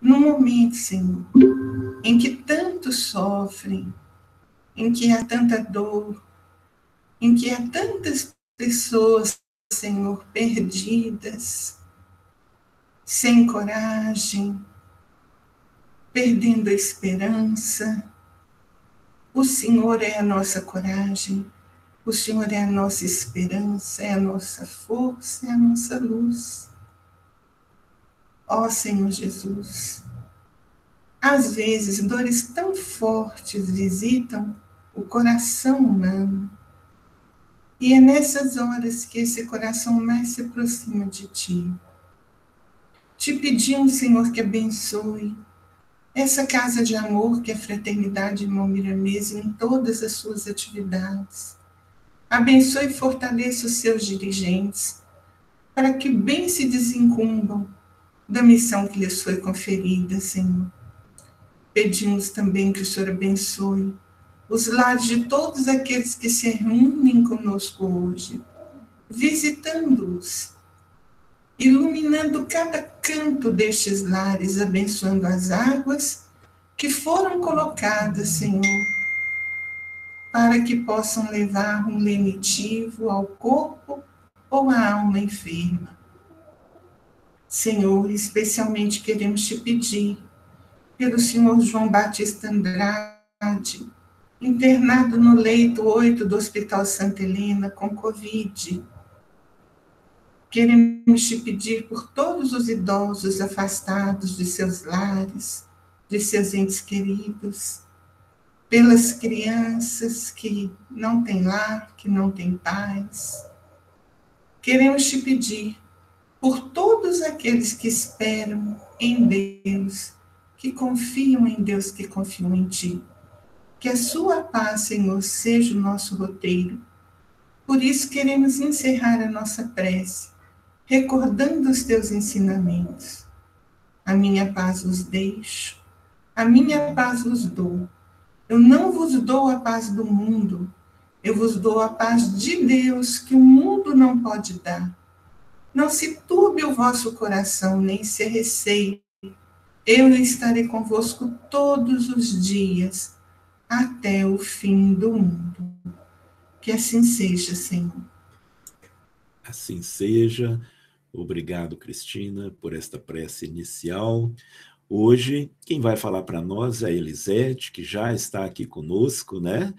no momento, Senhor, em que tantos sofrem, em que há tanta dor, em que há tantas pessoas, Senhor, perdidas, sem coragem, perdendo a esperança. O Senhor é a nossa coragem, o Senhor é a nossa esperança, é a nossa força, é a nossa luz. Ó Senhor Jesus, às vezes dores tão fortes visitam o coração humano, e é nessas horas que esse coração mais se aproxima de Ti. Te pedimos, Senhor, que abençoe essa casa de amor que é a Fraternidade Irmão Miramês em todas as suas atividades. Abençoe e fortaleça os seus dirigentes, para que bem se desincumbam da missão que lhes foi conferida, Senhor. Pedimos também que o Senhor abençoe os lares de todos aqueles que se reúnem conosco hoje, visitando-os, iluminando cada canto destes lares, abençoando as águas que foram colocadas, Senhor, para que possam levar um lenitivo ao corpo ou à alma enferma. Senhor, especialmente queremos te pedir pelo Senhor João Batista Andrade, internado no leito 8 do Hospital Santa Helena com Covid. Queremos te pedir por todos os idosos afastados de seus lares, de seus entes queridos, pelas crianças que não têm lar, que não têm paz. Queremos te pedir por todos aqueles que esperam em Deus, que confiam em Deus, que confiam em Ti. Que a sua paz, Senhor, seja o nosso roteiro. Por isso queremos encerrar a nossa prece, recordando os Teus ensinamentos. A minha paz vos deixo, a minha paz vos dou. Eu não vos dou a paz do mundo, eu vos dou a paz de Deus que o mundo não pode dar. Não se turbe o vosso coração, nem se receie. Eu estarei convosco todos os dias, até o fim do mundo. Que assim seja, Senhor. Assim seja. Obrigado, Cristina, por esta prece inicial. Hoje, quem vai falar para nós é a Elisete, que já está aqui conosco, né?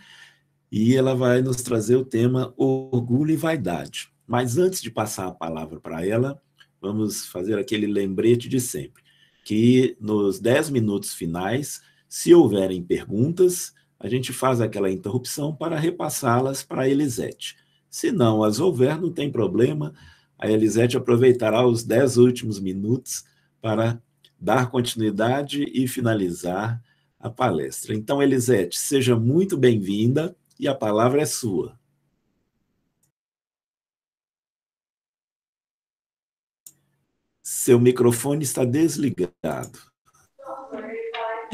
E ela vai nos trazer o tema orgulho e vaidade. Mas antes de passar a palavra para ela, vamos fazer aquele lembrete de sempre, que nos 10 minutos finais, se houverem perguntas, a gente faz aquela interrupção para repassá-las para a Elisete. Se não as houver, não tem problema, a Elisete aproveitará os 10 últimos minutos para dar continuidade e finalizar a palestra. Então, Elisete, seja muito bem-vinda e a palavra é sua. Seu microfone está desligado.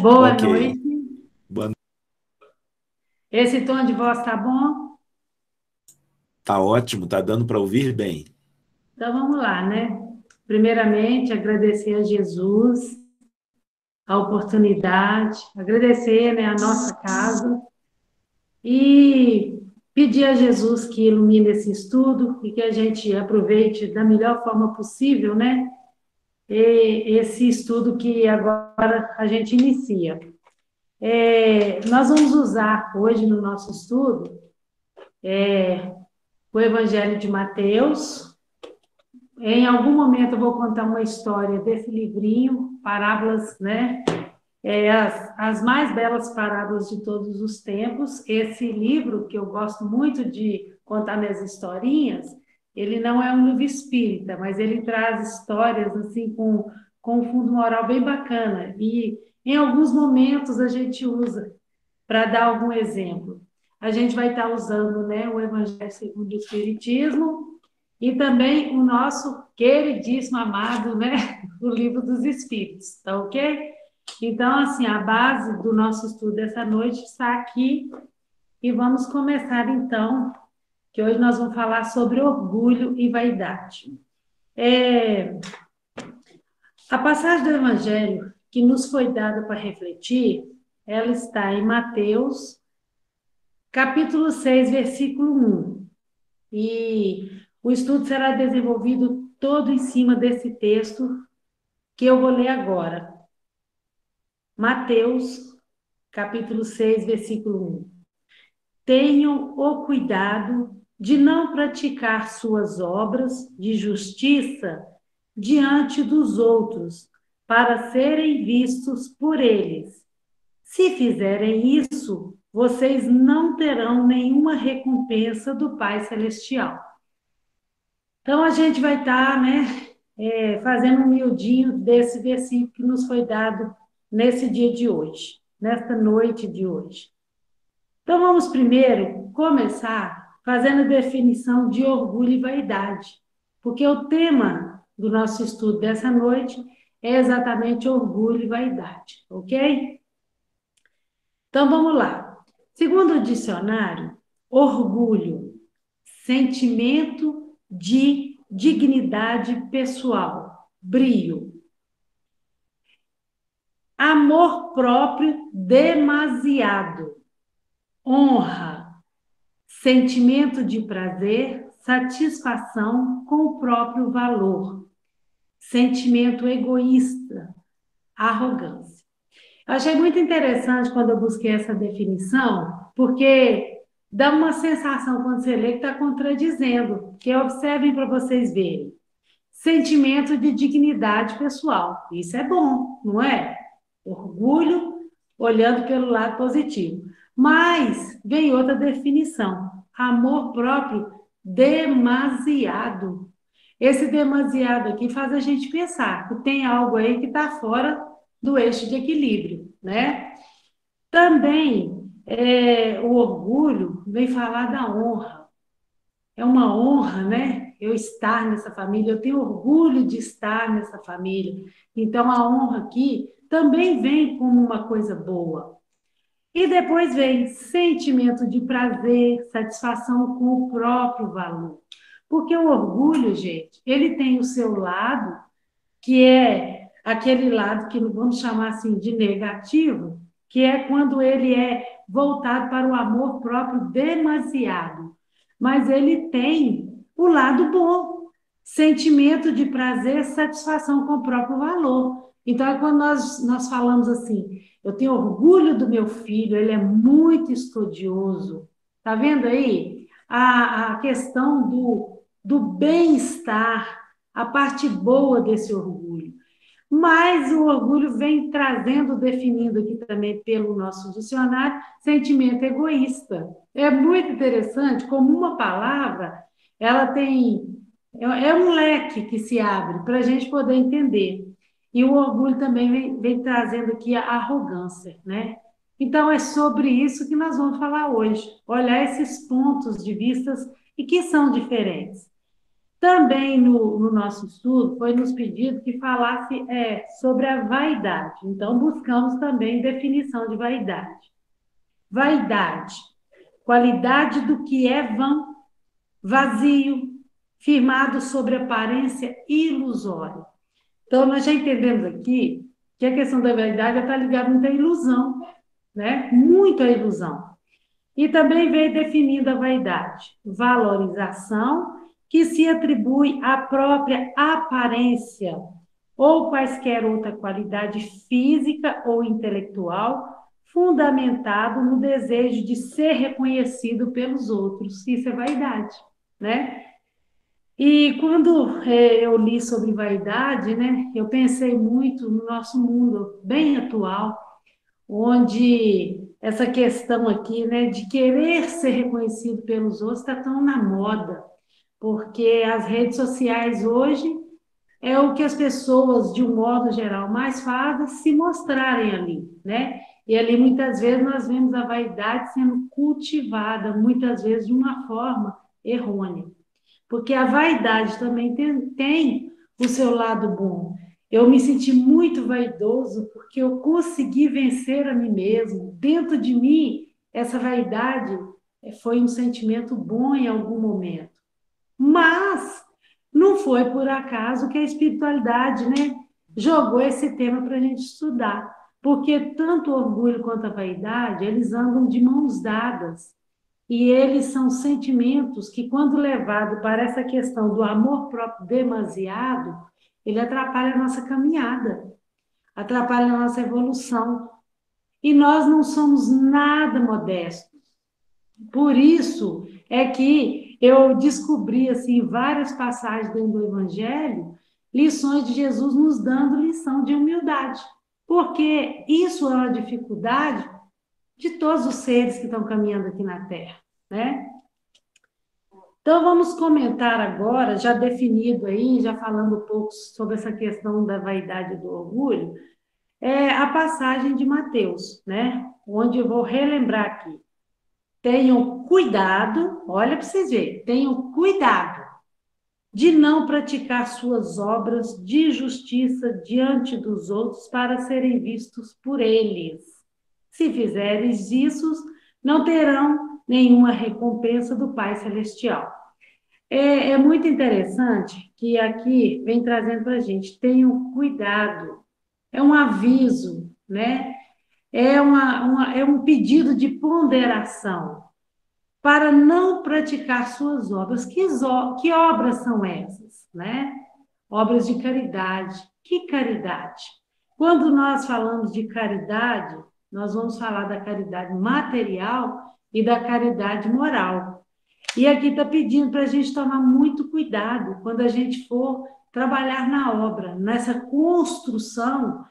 Boa noite. Boa noite. Esse tom de voz tá bom? Tá ótimo, tá dando para ouvir bem. Então vamos lá, né? Primeiramente, agradecer a Jesus a oportunidade, agradecer, né, a nossa casa e pedir a Jesus que ilumine esse estudo e que a gente aproveite da melhor forma possível, né? Esse estudo que agora a gente inicia. Nós vamos usar hoje no nosso estudo o Evangelho de Mateus. Em algum momento eu vou contar uma história desse livrinho, parábolas, né? As mais belas parábolas de todos os tempos. Esse livro, que eu gosto muito de contar minhas historinhas, ele não é um livro espírita, mas ele traz histórias assim com um fundo moral bem bacana. E em alguns momentos a gente usa para dar algum exemplo. A gente vai estar usando, né, o Evangelho segundo o Espiritismo e também o nosso queridíssimo, amado, né, o Livro dos Espíritos, tá ok? Então, assim, a base do nosso estudo dessa noite está aqui e vamos começar, então, que hoje nós vamos falar sobre orgulho e vaidade. A passagem do Evangelho que nos foi dada para refletir, ela está em Mateus, capítulo 6, versículo 1. E o estudo será desenvolvido todo em cima desse texto que eu vou ler agora. Mateus, capítulo 6, versículo 1. Tenham o cuidado de não praticar suas obras de justiça diante dos outros, para serem vistos por eles. Se fizerem isso, vocês não terão nenhuma recompensa do Pai Celestial. Então, a gente vai estar, fazendo um miudinho desse versículo que nos foi dado nesse dia de hoje, nesta noite de hoje. Então, vamos primeiro começar fazendo a definição de orgulho e vaidade, porque o tema do nosso estudo dessa noite é exatamente orgulho e vaidade, ok? Então, vamos lá. Segundo o dicionário, orgulho, sentimento de dignidade pessoal, brio, amor próprio demasiado, honra, sentimento de prazer, satisfação com o próprio valor, sentimento egoísta, arrogância. Eu achei muito interessante quando eu busquei essa definição, porque dá uma sensação quando você lê que está contradizendo, que observem para vocês verem. Sentimento de dignidade pessoal, isso é bom, não é? Orgulho, olhando pelo lado positivo. Mas vem outra definição, amor próprio demasiado. Esse demasiado aqui faz a gente pensar que tem algo aí que está fora do eixo de equilíbrio, né? Também o orgulho vem falar da honra. É uma honra, né? Eu estar nessa família, eu tenho orgulho de estar nessa família. Então, a honra aqui também vem como uma coisa boa. E depois vem sentimento de prazer, satisfação com o próprio valor. Porque o orgulho, gente, ele tem o seu lado, que é aquele lado que vamos chamar assim de negativo, que é quando ele é voltado para o amor próprio demasiado. Mas ele tem o lado bom, sentimento de prazer, satisfação com o próprio valor. Então, é quando nós falamos assim, eu tenho orgulho do meu filho, ele é muito estudioso. Está vendo aí? A questão do bem-estar, a parte boa desse orgulho. Mas o orgulho vem trazendo, definindo aqui também pelo nosso dicionário, sentimento egoísta. É muito interessante como uma palavra, ela tem... É um leque que se abre para a gente poder entender. E o orgulho também vem trazendo aqui a arrogância, né? Então, é sobre isso que nós vamos falar hoje. Olhar esses pontos de vistas e que são diferentes. Também no nosso estudo foi nos pedido que falasse sobre a vaidade. Então, buscamos também definição de vaidade. Vaidade, qualidade do que é vão, vazio, firmado sobre aparência ilusória. Então, nós já entendemos aqui que a questão da vaidade está ligada muito à ilusão, né? Muito à ilusão. E também veio definindo a vaidade, valorização, que se atribui à própria aparência ou quaisquer outra qualidade física ou intelectual, fundamentado no desejo de ser reconhecido pelos outros. Isso é vaidade, né? E quando eu li sobre vaidade, né, eu pensei muito no nosso mundo bem atual, onde essa questão aqui, né, de querer ser reconhecido pelos outros está tão na moda, porque as redes sociais hoje é o que as pessoas, de um modo geral, mais fazem, se mostrarem ali, né? E ali, muitas vezes, nós vemos a vaidade sendo cultivada, muitas vezes de uma forma errônea. Porque a vaidade também tem o seu lado bom. Eu me senti muito vaidoso porque eu consegui vencer a mim mesmo. Dentro de mim, essa vaidade foi um sentimento bom em algum momento. Mas não foi por acaso que a espiritualidade, né, jogou esse tema para a gente estudar, porque tanto o orgulho quanto a vaidade, eles andam de mãos dadas, e eles são sentimentos que, quando levado para essa questão do amor próprio demasiado, ele atrapalha a nossa caminhada, atrapalha a nossa evolução. E nós não somos nada modestos. Por isso é que eu descobri, assim, várias passagens dentro do Evangelho, lições de Jesus nos dando lição de humildade. Porque isso é uma dificuldade de todos os seres que estão caminhando aqui na Terra, né? Então, vamos comentar agora, já definido aí, já falando um pouco sobre essa questão da vaidade e do orgulho, a passagem de Mateus, né? Onde eu vou relembrar aqui. Tenham cuidado, olha para vocês verem, tenham cuidado de não praticar suas obras de justiça diante dos outros para serem vistos por eles. Se fizeres isso, não terão nenhuma recompensa do Pai Celestial. É muito interessante que aqui vem trazendo para a gente, tenham cuidado, é um aviso, né? É um pedido de ponderação para não praticar suas obras. Que obras são essas, né? Obras de caridade. Que caridade? Quando nós falamos de caridade, nós vamos falar da caridade material e da caridade moral. E aqui está pedindo para a gente tomar muito cuidado quando a gente for trabalhar na obra, nessa construção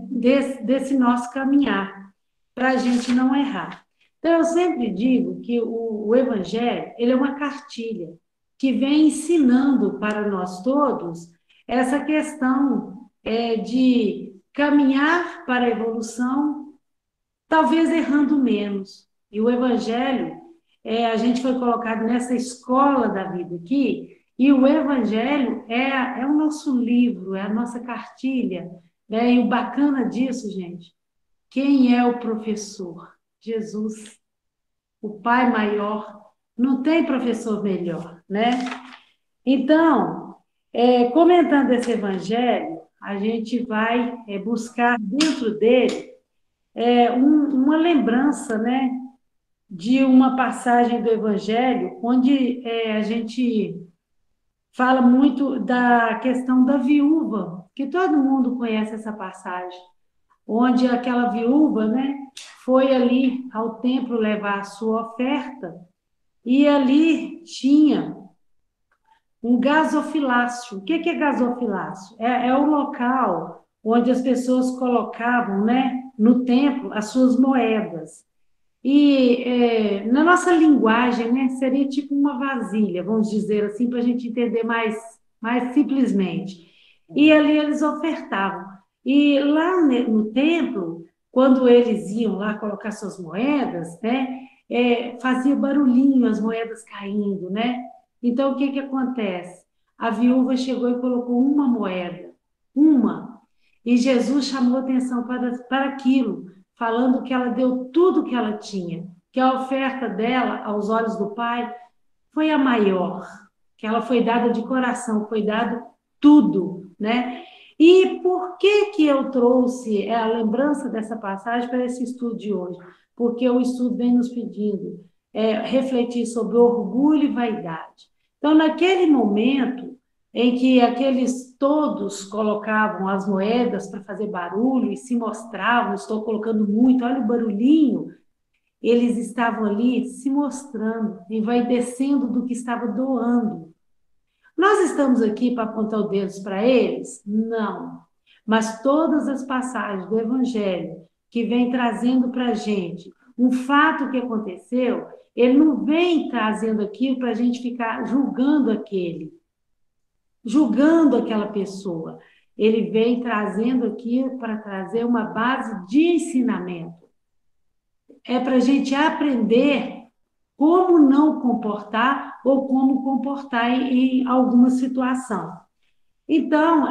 desse nosso caminhar, para a gente não errar. Então, eu sempre digo que o Evangelho ele é uma cartilha que vem ensinando para nós todos essa questão de caminhar para a evolução, talvez errando menos. E o Evangelho, a gente foi colocado nessa escola da vida aqui, e o Evangelho é o nosso livro, é a nossa cartilha, né? E o bacana disso, gente, quem é o professor? Jesus, o Pai maior, não tem professor melhor, né? Então, comentando esse Evangelho, a gente vai buscar dentro dele uma lembrança, né, de uma passagem do Evangelho onde a gente fala muito da questão da viúva, que todo mundo conhece essa passagem, onde aquela viúva, né, foi ali ao templo levar a sua oferta e ali tinha um gasofilácio. O que é gasofilácio? É o local onde as pessoas colocavam, né, no templo as suas moedas. E na nossa linguagem, né, seria tipo uma vasilha, vamos dizer assim, para a gente entender mais simplesmente. E ali eles ofertavam. E lá no templo, quando eles iam lá colocar suas moedas, né, fazia barulhinho as moedas caindo, né? Então, o que acontece? A viúva chegou e colocou uma moeda, uma. E Jesus chamou atenção para aquilo, falando que ela deu tudo que ela tinha, que a oferta dela, aos olhos do Pai, foi a maior, que ela foi dada de coração, foi dado tudo, né? E por que eu trouxe a lembrança dessa passagem para esse estudo de hoje? Porque o estudo vem nos pedindo refletir sobre orgulho e vaidade. Então, naquele momento em que aqueles todos colocavam as moedas para fazer barulho e se mostravam, estou colocando muito, olha o barulhinho, eles estavam ali se mostrando, envaidecendo do que estava doando. Nós estamos aqui para apontar o dedo para eles? Não. Mas todas as passagens do Evangelho que vem trazendo para a gente um fato que aconteceu, ele não vem trazendo aquilo para a gente ficar julgando julgando aquela pessoa. Ele vem trazendo aquilo para trazer uma base de ensinamento. É para a gente aprender como não comportar ou como comportar em alguma situação. Então,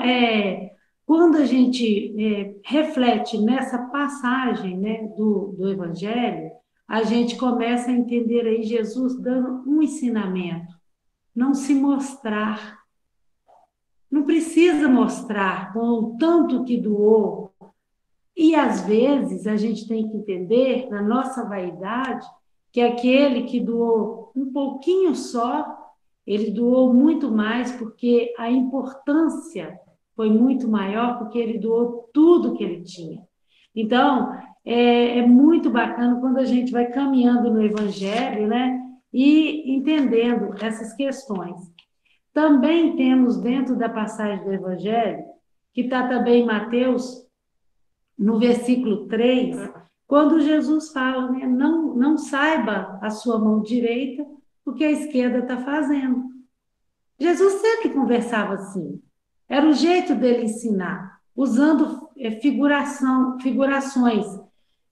quando a gente reflete nessa passagem, né, do Evangelho, a gente começa a entender aí Jesus dando um ensinamento. Não se mostrar. não precisa mostrar com o tanto que doou. E, às vezes, a gente tem que entender, na nossa vaidade, que aquele que doou um pouquinho só, ele doou muito mais, porque a importância foi muito maior, porque ele doou tudo que ele tinha. Então, é muito bacana quando a gente vai caminhando no Evangelho, né? E entendendo essas questões. Também temos dentro da passagem do Evangelho, que está também em Mateus, no versículo 3, quando Jesus fala, né, não saiba a sua mão direita o que a esquerda está fazendo. Jesus sempre conversava assim. Era o jeito dele ensinar, usando figurações.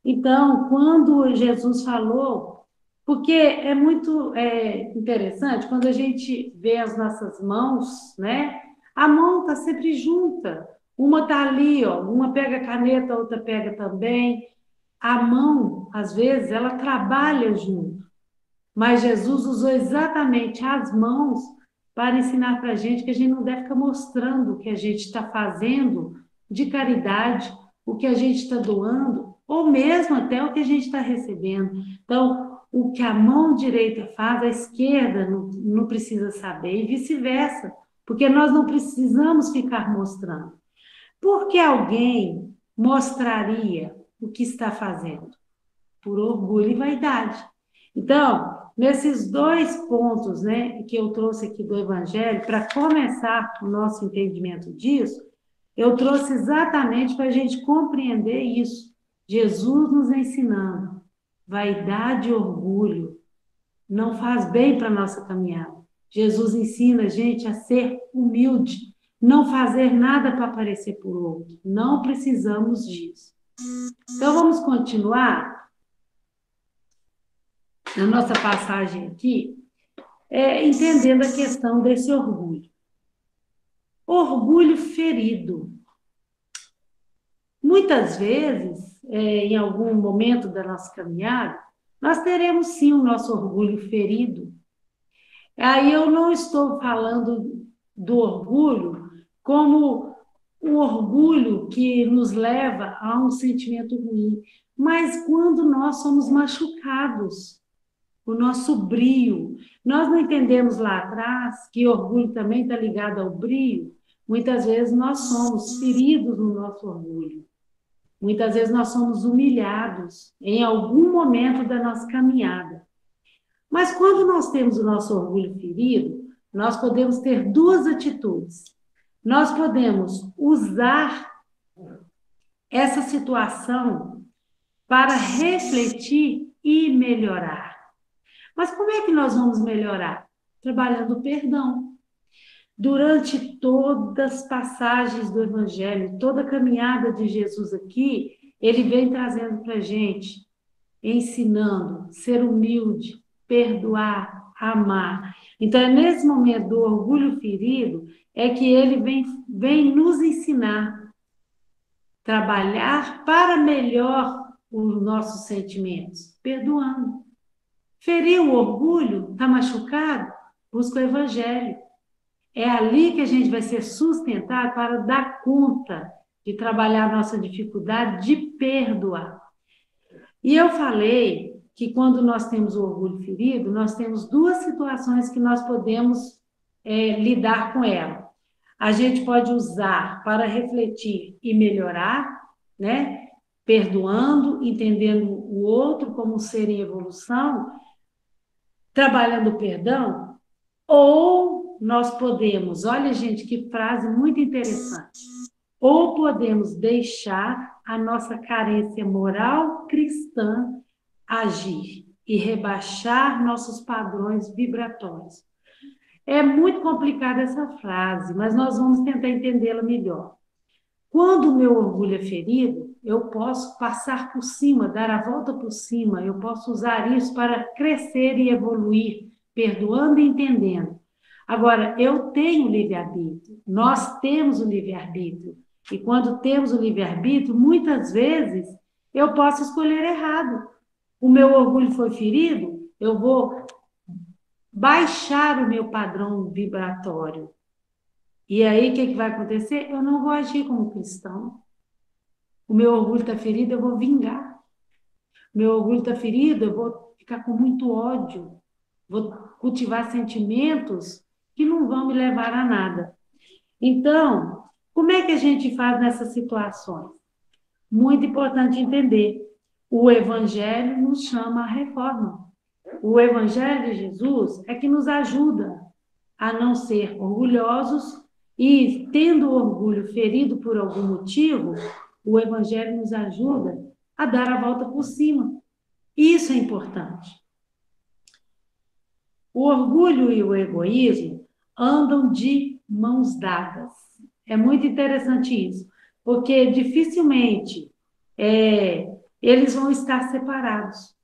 Então, quando Jesus falou, porque é muito interessante, quando a gente vê as nossas mãos, né? A mão está sempre junta. Uma está ali, ó, uma pega a caneta, a outra pega também. A mão, às vezes, ela trabalha junto. Mas Jesus usou exatamente as mãos para ensinar para a gente que a gente não deve ficar mostrando o que a gente está fazendo de caridade, o que a gente está doando, ou mesmo até o que a gente está recebendo. Então, o que a mão direita faz, a esquerda não precisa saber, e vice-versa, porque nós não precisamos ficar mostrando. Por que alguém mostraria o que está fazendo? Por orgulho e vaidade. Então, nesses dois pontos, né, que eu trouxe aqui do Evangelho, para começar o nosso entendimento disso, eu trouxe exatamente para a gente compreender isso. Jesus nos ensinando. Vaidade e orgulho não faz bem para a nossa caminhada. Jesus ensina a gente a ser humilde, não fazer nada para aparecer por outro. Não precisamos disso. Então, vamos continuar na nossa passagem aqui, entendendo a questão desse orgulho. Orgulho ferido. Muitas vezes, em algum momento da nossa caminhada, nós teremos sim o nosso orgulho ferido. Aí eu não estou falando do orgulho como um orgulho que nos leva a um sentimento ruim, mas quando nós somos machucados, o nosso brio. Nós não entendemos lá atrás que orgulho também está ligado ao brio. Muitas vezes nós somos feridos no nosso orgulho. Muitas vezes nós somos humilhados em algum momento da nossa caminhada. Mas quando nós temos o nosso orgulho ferido, nós podemos ter duas atitudes. Nós podemos usar essa situação para refletir e melhorar. Mas como é que nós vamos melhorar? Trabalhando o perdão. Durante todas as passagens do Evangelho, toda a caminhada de Jesus aqui, ele vem trazendo para a gente, ensinando, ser humilde, perdoar, amar. Então, é nesse momento do orgulho ferido, é que ele vem nos ensinar, trabalhar para melhor os nossos sentimentos, perdoando. Ferir o orgulho, está machucado? Busca o Evangelho. É ali que a gente vai ser sustentado para dar conta de trabalhar a nossa dificuldade de perdoar. E eu falei que quando nós temos o orgulho ferido, nós temos duas situações que nós podemos lidar com ela. A gente pode usar para refletir e melhorar, né? Perdoando, entendendo o outro como um ser em evolução, trabalhando o perdão, ou nós podemos, olha gente, que frase muito interessante, ou podemos deixar a nossa carência moral cristã agir e rebaixar nossos padrões vibratórios. É muito complicada essa frase, mas nós vamos tentar entendê-la melhor. Quando o meu orgulho é ferido, eu posso passar por cima, dar a volta por cima, eu posso usar isso para crescer e evoluir, perdoando e entendendo. Agora, eu tenho livre-arbítrio, nós temos o livre-arbítrio, e quando temos o livre-arbítrio, muitas vezes eu posso escolher errado. O meu orgulho foi ferido, eu vou baixar o meu padrão vibratório E aí, o que vai acontecer? Eu não vou agir como cristão. O meu orgulho está ferido, eu vou vingar. O meu orgulho está ferido, eu vou ficar com muito ódio. Vou cultivar sentimentos que não vão me levar a nada. Então, como é que a gente faz nessas situações? Muito importante entender. O Evangelho nos chama à reforma. O Evangelho de Jesus é que nos ajuda a não ser orgulhosos e, tendo o orgulho ferido por algum motivo, o Evangelho nos ajuda a dar a volta por cima. Isso é importante. O orgulho e o egoísmo andam de mãos dadas. É muito interessante isso, porque dificilmente eles vão estar separados.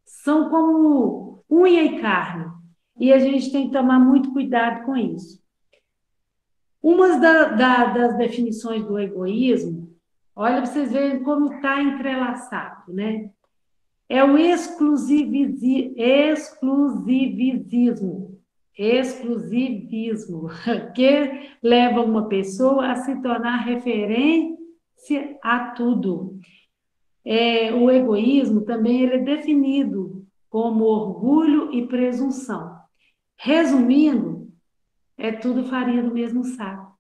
São como unha e carne, e a gente tem que tomar muito cuidado com isso. Uma das definições do egoísmo, olha para vocês verem como está entrelaçado, né? É o exclusivismo, que leva uma pessoa a se tornar referência a tudo. O egoísmo também ele é definido como orgulho e presunção. Resumindo, é tudo farinha do mesmo saco.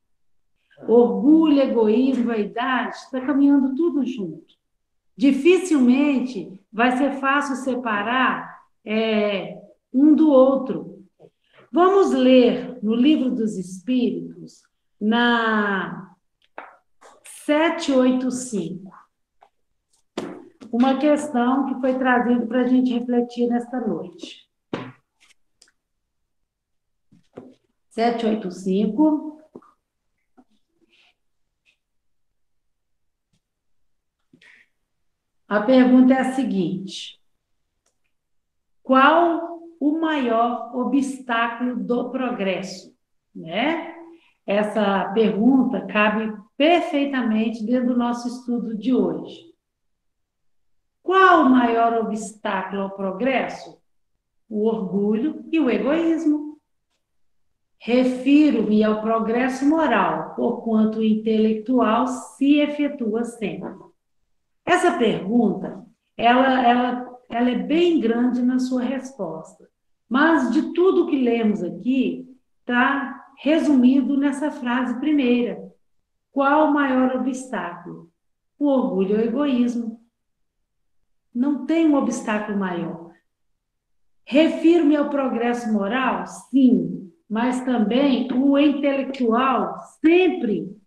Orgulho, egoísmo, vaidade, está caminhando tudo junto. Dificilmente vai ser fácil separar um do outro. Vamos ler no Livro dos Espíritos, na 785, uma questão que foi trazida para a gente refletir nesta noite. 785. A pergunta é a seguinte: qual o maior obstáculo do progresso? Né? Essa pergunta cabe perfeitamente dentro do nosso estudo de hoje. Qual o maior obstáculo ao progresso? O orgulho e o egoísmo. Refiro-me ao progresso moral, porquanto o intelectual se efetua sempre. Essa pergunta, ela é bem grande na sua resposta, mas de tudo que lemos aqui, está resumido nessa frase primeira. Qual o maior obstáculo? O orgulho e o egoísmo. Não tem um obstáculo maior. Refiro-me ao progresso moral? Sim, mas também o intelectual sempre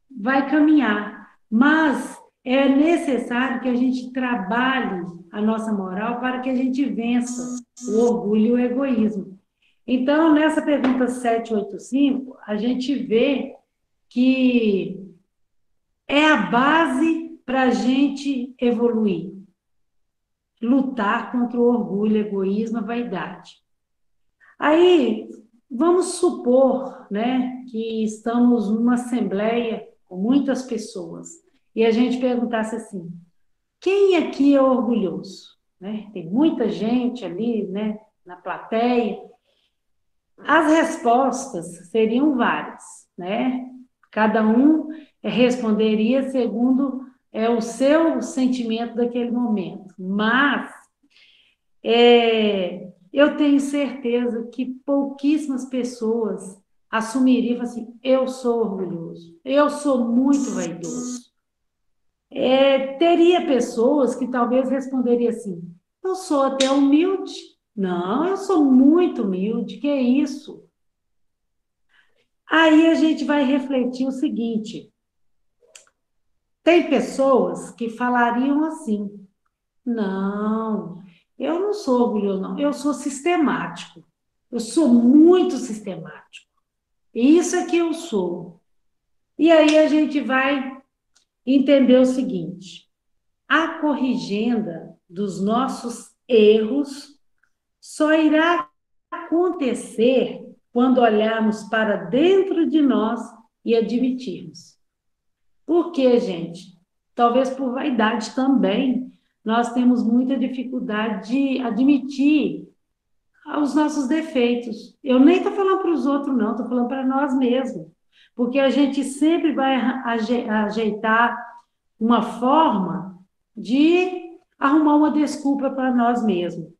vai caminhar, mas é necessário que a gente trabalhe a nossa moral para que a gente vença o orgulho e o egoísmo. Então, nessa pergunta 785, a gente vê que é a base para a gente evoluir. Lutar contra o orgulho, o egoísmo, a vaidade. Aí, vamos supor, né, que estamos numa assembleia com muitas pessoas e a gente perguntasse assim: quem aqui é orgulhoso? Né? Tem muita gente ali, né, na plateia. As respostas seriam várias, né? Cada um responderia segundo o seu sentimento daquele momento. Mas eu tenho certeza que pouquíssimas pessoas assumiriam assim: eu sou orgulhoso, eu sou muito vaidoso. Teria pessoas que talvez responderiam assim: eu sou até humilde. Não, eu sou muito humilde, que é isso? Aí a gente vai refletir o seguinte: tem pessoas que falariam assim: não, eu não sou orgulhoso, não, eu sou sistemático, eu sou muito sistemático, isso é que eu sou. E aí a gente vai entender o seguinte: a corrigenda dos nossos erros só irá acontecer quando olharmos para dentro de nós e admitirmos. Por quê, gente? Talvez por vaidade também, nós temos muita dificuldade de admitir os nossos defeitos. Eu nem estou falando para os outros, não, estou falando para nós mesmos. porque a gente sempre vai ajeitar uma forma de arrumar uma desculpa para nós mesmos.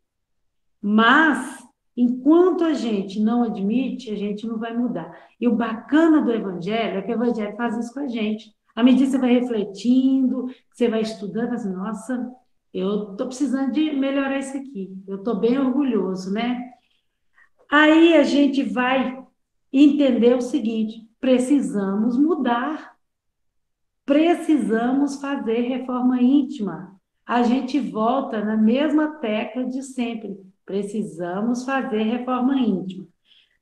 Mas, enquanto a gente não admite, a gente não vai mudar. E o bacana do Evangelho é que o Evangelho faz isso com a gente. À medida que você vai refletindo, você vai estudando, assim, nossa, eu estou precisando de melhorar isso aqui. Eu estou bem orgulhoso, né? Aí a gente vai entender o seguinte: precisamos mudar, precisamos fazer reforma íntima. A gente volta na mesma tecla de sempre. Precisamos fazer reforma íntima.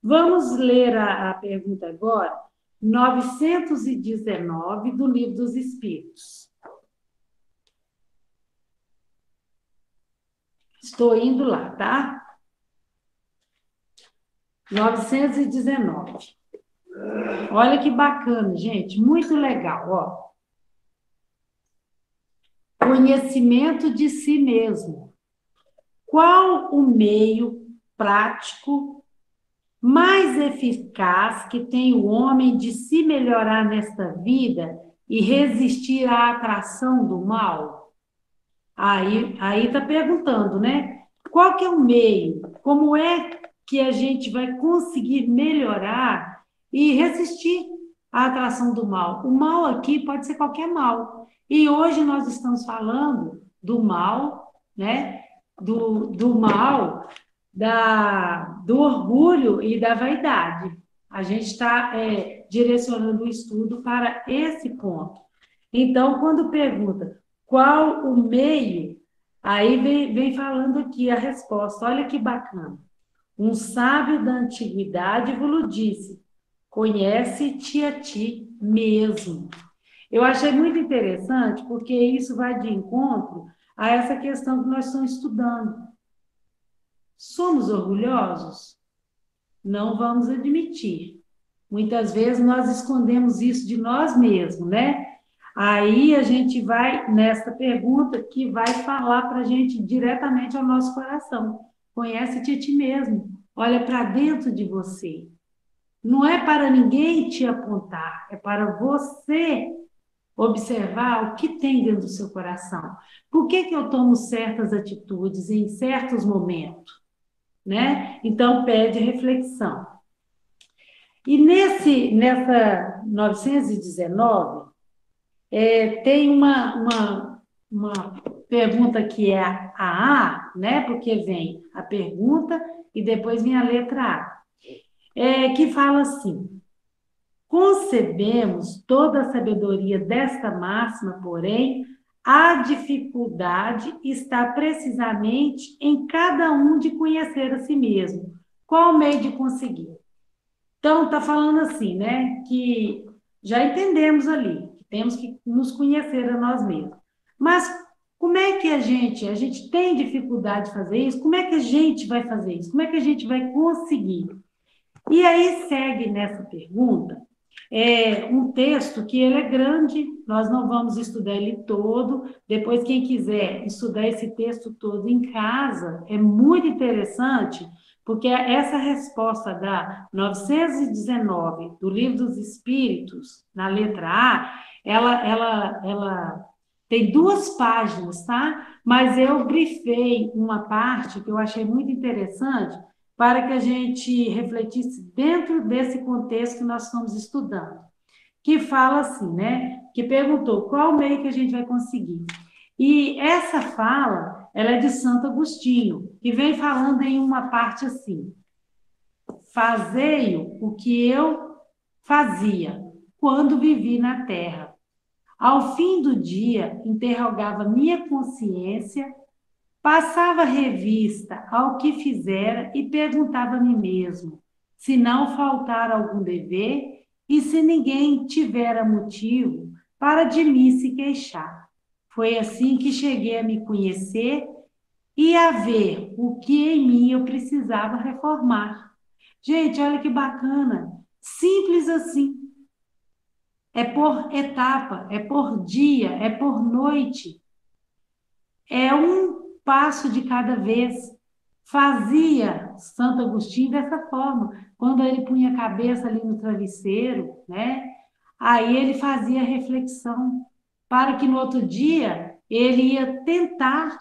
Vamos ler a pergunta agora, 919 do Livro dos Espíritos. Estou indo lá, tá? 919. Olha que bacana, gente, muito legal, ó. Conhecimento de si mesmo. Qual o meio prático mais eficaz que tem o homem de se melhorar nesta vida e resistir à atração do mal? Aí está perguntando, né? Qual que é o meio? Como é que a gente vai conseguir melhorar e resistir à atração do mal? O mal aqui pode ser qualquer mal. E hoje nós estamos falando do mal, né? Do mal, do orgulho e da vaidade. A gente está direcionando o estudo para esse ponto. Então, quando pergunta qual o meio, aí vem falando aqui a resposta. Olha que bacana. Um sábio da antiguidade vos disse: conhece-te a ti mesmo. Eu achei muito interessante, porque isso vai de encontro a essa questão que nós estamos estudando. Somos orgulhosos? Não vamos admitir. Muitas vezes nós escondemos isso de nós mesmos, né? Aí a gente vai nessa pergunta que vai falar para a gente diretamente ao nosso coração. Conhece-te a ti mesmo. Olha para dentro de você. Não é para ninguém te apontar, é para você observar o que tem dentro do seu coração. Por que eu tomo certas atitudes em certos momentos? Né? Então, pede reflexão. E nessa 919, tem uma pergunta que é a A, né? Porque vem a pergunta e depois vem a letra A, que fala assim: concebemos toda a sabedoria desta máxima, porém, a dificuldade está precisamente em cada um de conhecer a si mesmo. Qual o meio de conseguir? Então, está falando assim, né? Que já entendemos ali, que temos que nos conhecer a nós mesmos. Mas como é que a gente tem dificuldade de fazer isso? Como é que a gente vai fazer isso? Como é que a gente vai conseguir? E aí segue nessa pergunta um texto que ele é grande, nós não vamos estudar ele todo. Depois, quem quiser estudar esse texto todo em casa, é muito interessante, porque essa resposta da 919 do Livro dos Espíritos, na letra A, ela tem 2 páginas, tá? Mas eu brifei uma parte que eu achei muito interessante, para que a gente refletisse dentro desse contexto que nós estamos estudando, que fala assim, né? Que perguntou qual meio que a gente vai conseguir. E essa fala, ela é de Santo Agostinho, que vem falando em uma parte assim: fazei o que eu fazia quando vivi na terra. Ao fim do dia, interrogava minha consciência, passava revista ao que fizera e perguntava a mim mesmo se não faltar algum dever e se ninguém tivera motivo para de mim se queixar. Foi assim que cheguei a me conhecer e a ver o que em mim eu precisava reformar. Gente, olha que bacana. Simples assim. É por etapa, é por dia, é por noite. É um passo de cada vez. fazia Santo Agostinho dessa forma. Quando ele punha a cabeça ali no travesseiro, né? Aí ele fazia reflexão, para que no outro dia ele ia tentar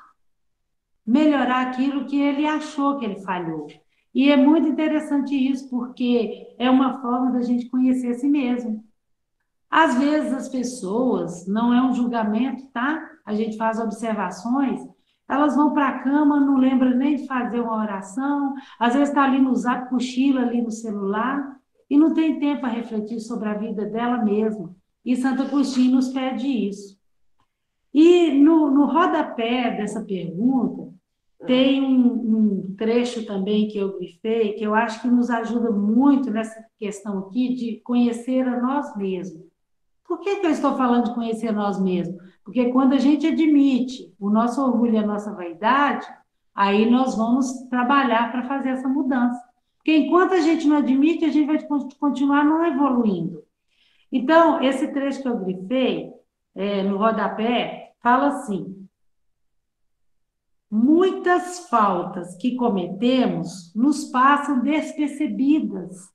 melhorar aquilo que ele achou que ele falhou. E é muito interessante isso, porque é uma forma da gente conhecer a si mesmo. Às vezes as pessoas, não é um julgamento, tá? A gente faz observações, elas vão para a cama, não lembram nem de fazer uma oração, às vezes está ali no zap, cochila ali no celular, e não tem tempo para refletir sobre a vida dela mesma. E Santo Agostinho nos pede isso. E no rodapé dessa pergunta, tem um trecho também que eu grifei, que eu acho que nos ajuda muito nessa questão aqui de conhecer a nós mesmos. Por que eu estou falando de conhecer nós mesmos? Porque quando a gente admite o nosso orgulho e a nossa vaidade, aí nós vamos trabalhar para fazer essa mudança. Porque enquanto a gente não admite, a gente vai continuar não evoluindo. Então, esse trecho que eu grifei, no rodapé, fala assim: muitas faltas que cometemos nos passam despercebidas.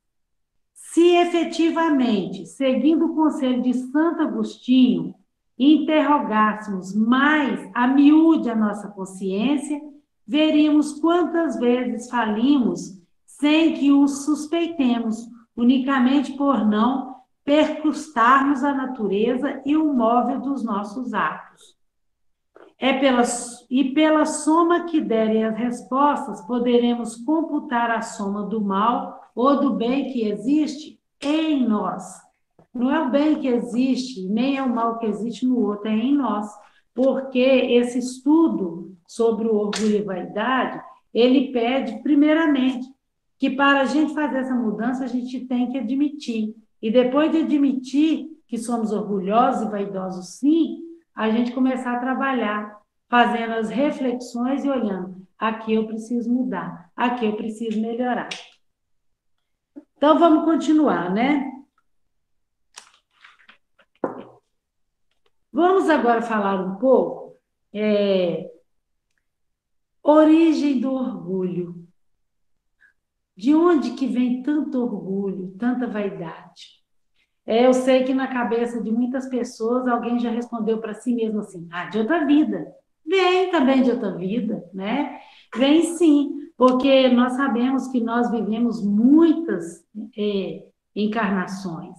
Se efetivamente, seguindo o conselho de Santo Agostinho, interrogássemos mais a miúde a nossa consciência, veríamos quantas vezes falimos sem que o suspeitemos, unicamente por não percustarmos a natureza e o móvel dos nossos atos. Pela soma que derem as respostas, poderemos computar a soma do mal ou do bem que existe em nós. Não é o bem que existe, nem é o mal que existe no outro, é em nós. Porque esse estudo sobre o orgulho e vaidade, ele pede, primeiramente, que para a gente fazer essa mudança, a gente tem que admitir. E depois de admitir que somos orgulhosos e vaidosos, sim, a gente começar a trabalhar, fazendo as reflexões e olhando, aqui eu preciso mudar, aqui eu preciso melhorar. Então, vamos continuar, né? Vamos agora falar um pouco origem do orgulho. De onde que vem tanto orgulho, tanta vaidade? Eu sei que na cabeça de muitas pessoas alguém já respondeu para si mesmo assim, de outra vida. Vem também de outra vida, né? Vem sim, porque nós sabemos que nós vivemos muitas encarnações.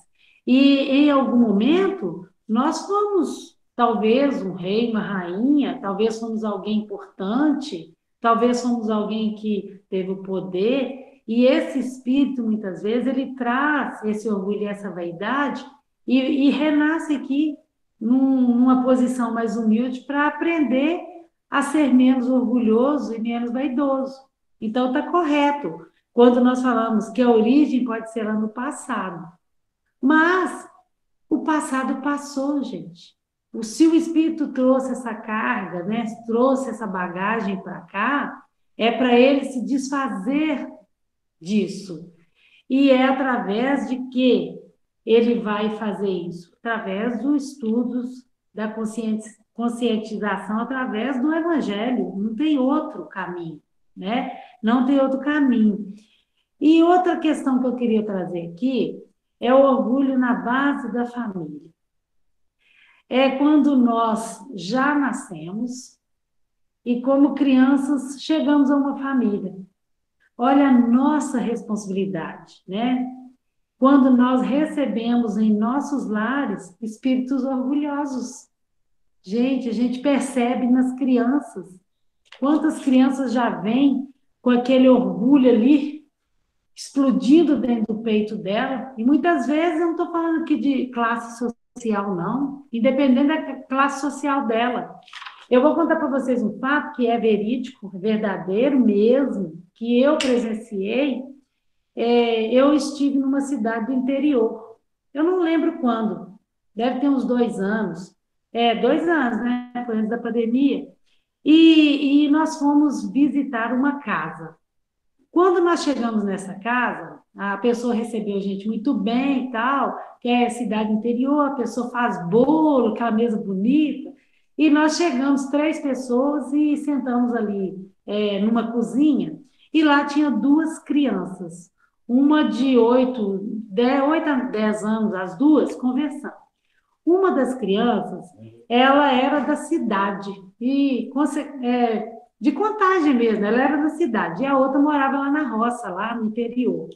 E em algum momento nós fomos talvez um rei, uma rainha, talvez fomos alguém importante, talvez fomos alguém que teve o poder. E esse espírito, muitas vezes, ele traz esse orgulho e essa vaidade e renasce aqui numa posição mais humilde para aprender a ser menos orgulhoso e menos vaidoso. Então, está correto quando nós falamos que a origem pode ser lá no passado. Mas o passado passou, gente. Se o espírito trouxe essa carga, né, trouxe essa bagagem para cá, é para ele se desfazer disso. E é através de que ele vai fazer isso? Através dos estudos da conscientização, através do evangelho. Não tem outro caminho, né? Não tem outro caminho. E outra questão que eu queria trazer aqui é o orgulho na base da família. É quando nós já nascemos e, como crianças, chegamos a uma família. Olha a nossa responsabilidade, né? Quando nós recebemos em nossos lares espíritos orgulhosos. Gente, a gente percebe nas crianças. Quantas crianças já vêm com aquele orgulho ali, explodindo dentro do peito dela? E muitas vezes, eu não estou falando aqui de classe social, não. Independente da classe social dela. Eu vou contar para vocês um fato que é verídico, verdadeiro mesmo, que eu presenciei. Eu estive numa cidade do interior. Eu não lembro quando. Deve ter uns 2 anos. 2 anos, né? Foi antes da pandemia. E nós fomos visitar uma casa. Quando nós chegamos nessa casa, a pessoa recebeu a gente muito bem e tal, que é cidade interior, a pessoa faz bolo, aquela mesa bonita. E nós chegamos 3 pessoas e sentamos ali numa cozinha, e lá tinha duas crianças, uma de 8 a 10 anos, as duas, conversando. Uma das crianças, ela era da cidade, de Contagem mesmo, ela era da cidade, e a outra morava lá na roça, lá no interior.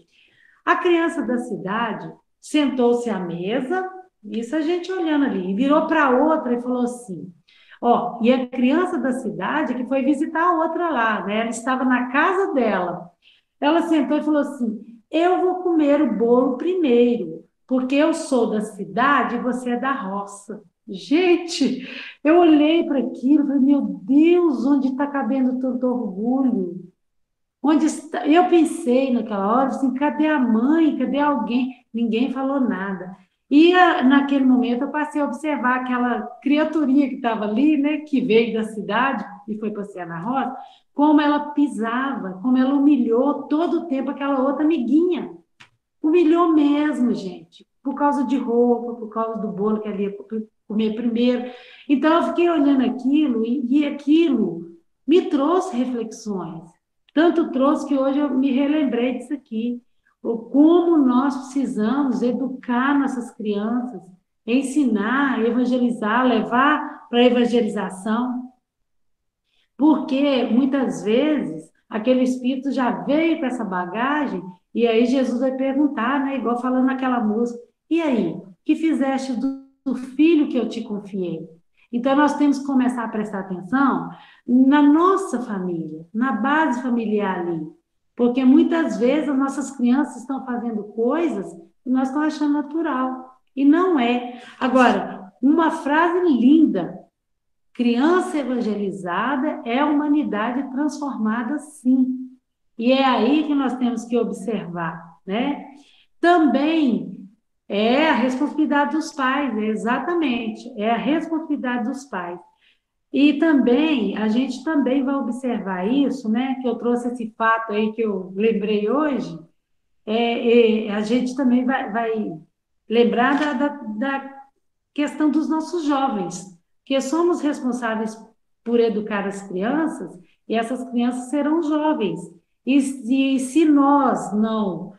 A criança da cidade sentou-se à mesa, isso a gente olhando ali, e virou para a outra e falou assim, ó, e a criança da cidade que foi visitar a outra lá, né? Ela estava na casa dela. Ela sentou e falou assim: eu vou comer o bolo primeiro, porque eu sou da cidade e você é da roça. Gente, eu olhei para aquilo e falei, meu Deus, onde está cabendo tanto orgulho? Onde está? Eu pensei naquela hora, assim, cadê a mãe? Cadê alguém? Ninguém falou nada. Naquele momento eu passei a observar aquela criaturinha que estava ali, né, que veio da cidade e foi passear na roça, como ela pisava, como ela humilhou todo o tempo aquela outra amiguinha. Humilhou mesmo, gente, por causa de roupa, por causa do bolo que ela ia comer primeiro. Então eu fiquei olhando aquilo e aquilo me trouxe reflexões. Tanto trouxe que hoje eu me relembrei disso aqui. O como nós precisamos educar nossas crianças, ensinar, evangelizar, levar para a evangelização, porque muitas vezes aquele espírito já veio com essa bagagem e aí Jesus vai perguntar, né, igual falando naquela música, e aí, que fizeste do filho que eu te confiei? Então, nós temos que começar a prestar atenção na nossa família, na base familiar ali. Porque muitas vezes as nossas crianças estão fazendo coisas que nós estamos achando natural. E não é. Agora, uma frase linda: criança evangelizada é a humanidade transformada, sim. E é aí que nós temos que observar, né? Também é a responsabilidade dos pais, exatamente, é a responsabilidade dos pais. E também, a gente também vai observar isso, né? Que eu trouxe esse fato aí que eu lembrei hoje, a gente também vai lembrar da questão dos nossos jovens, que somos responsáveis por educar as crianças, e essas crianças serão jovens. E se nós não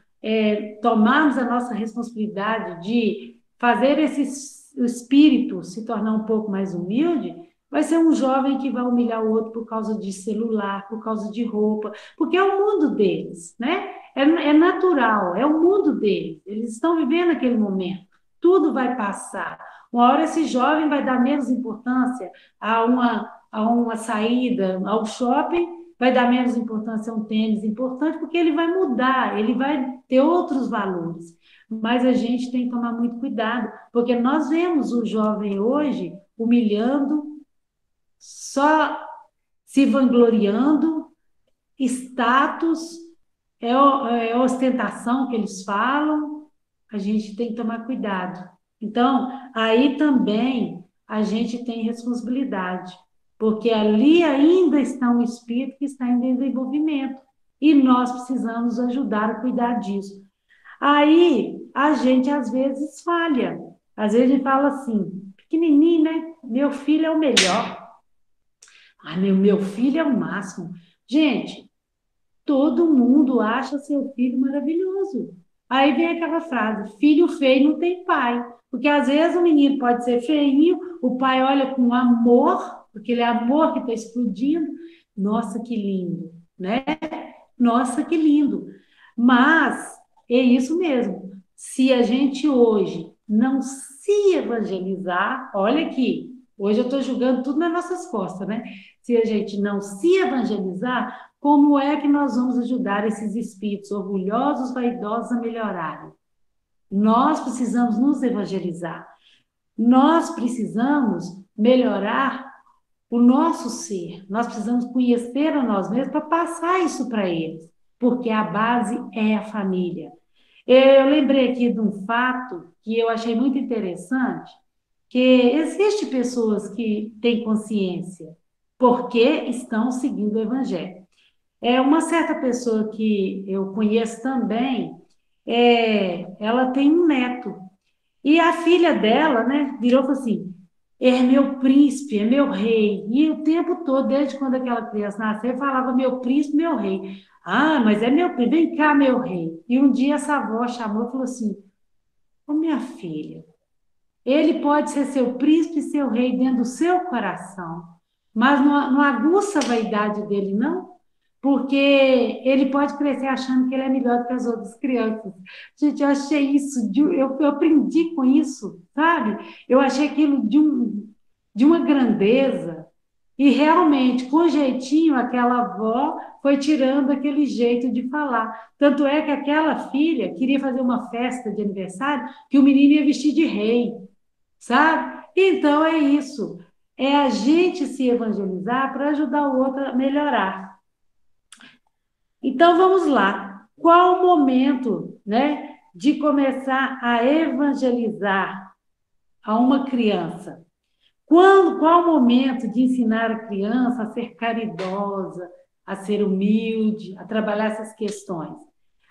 tomarmos a nossa responsabilidade de fazer esse espírito se tornar um pouco mais humilde, vai ser um jovem que vai humilhar o outro por causa de celular, por causa de roupa, porque é o mundo deles, né? É natural, é o mundo deles, eles estão vivendo aquele momento, tudo vai passar. Uma hora esse jovem vai dar menos importância a uma saída ao shopping, vai dar menos importância a um tênis importante, porque ele vai mudar, ele vai ter outros valores. Mas a gente tem que tomar muito cuidado, porque nós vemos o jovem hoje humilhando, só se vangloriando, status, é ostentação que eles falam, a gente tem que tomar cuidado. Então, aí também a gente tem responsabilidade, porque ali ainda está um espírito que está em desenvolvimento, e nós precisamos ajudar a cuidar disso. Aí a gente às vezes falha, às vezes a gente fala assim, pequenininho, né? Meu filho é o melhor. Ah, meu filho é o máximo. Gente, todo mundo acha seu filho maravilhoso. Aí vem aquela frase, filho feio não tem pai. Porque às vezes o menino pode ser feinho, o pai olha com amor, aquele amor que está explodindo. Nossa, que lindo, né? Nossa, que lindo. Mas é isso mesmo. Se a gente hoje não se evangelizar, olha aqui, hoje eu estou julgando tudo nas nossas costas, né? Se a gente não se evangelizar, como é que nós vamos ajudar esses espíritos orgulhosos, vaidosos a melhorarem? Nós precisamos nos evangelizar. Nós precisamos melhorar o nosso ser. Nós precisamos conhecer a nós mesmos para passar isso para eles, porque a base é a família. Eu lembrei aqui de um fato que eu achei muito interessante, que existem pessoas que têm consciência porque estão seguindo o evangelho. Uma certa pessoa que eu conheço também, ela tem um neto. E a filha dela, né, virou e falou assim, é meu príncipe, é meu rei. E o tempo todo, desde quando aquela criança nasceu, eu falava meu príncipe, meu rei. Ah, mas é meu príncipe, vem cá, meu rei. E um dia essa avó chamou e falou assim: ô minha filha, ele pode ser seu príncipe e seu rei dentro do seu coração, mas não aguça a vaidade dele, não, porque ele pode crescer achando que ele é melhor do que as outras crianças. Gente, eu achei isso, eu aprendi com isso, sabe? Eu achei aquilo de uma grandeza. E realmente, com jeitinho, aquela avó foi tirando aquele jeito de falar. Tanto é que aquela filha queria fazer uma festa de aniversário que o menino ia vestir de rei, sabe? Então é isso. É a gente se evangelizar para ajudar o outro a melhorar. Então vamos lá. Qual o momento, né, de começar a evangelizar a uma criança? Qual o momento de ensinar a criança a ser caridosa, a ser humilde, a trabalhar essas questões?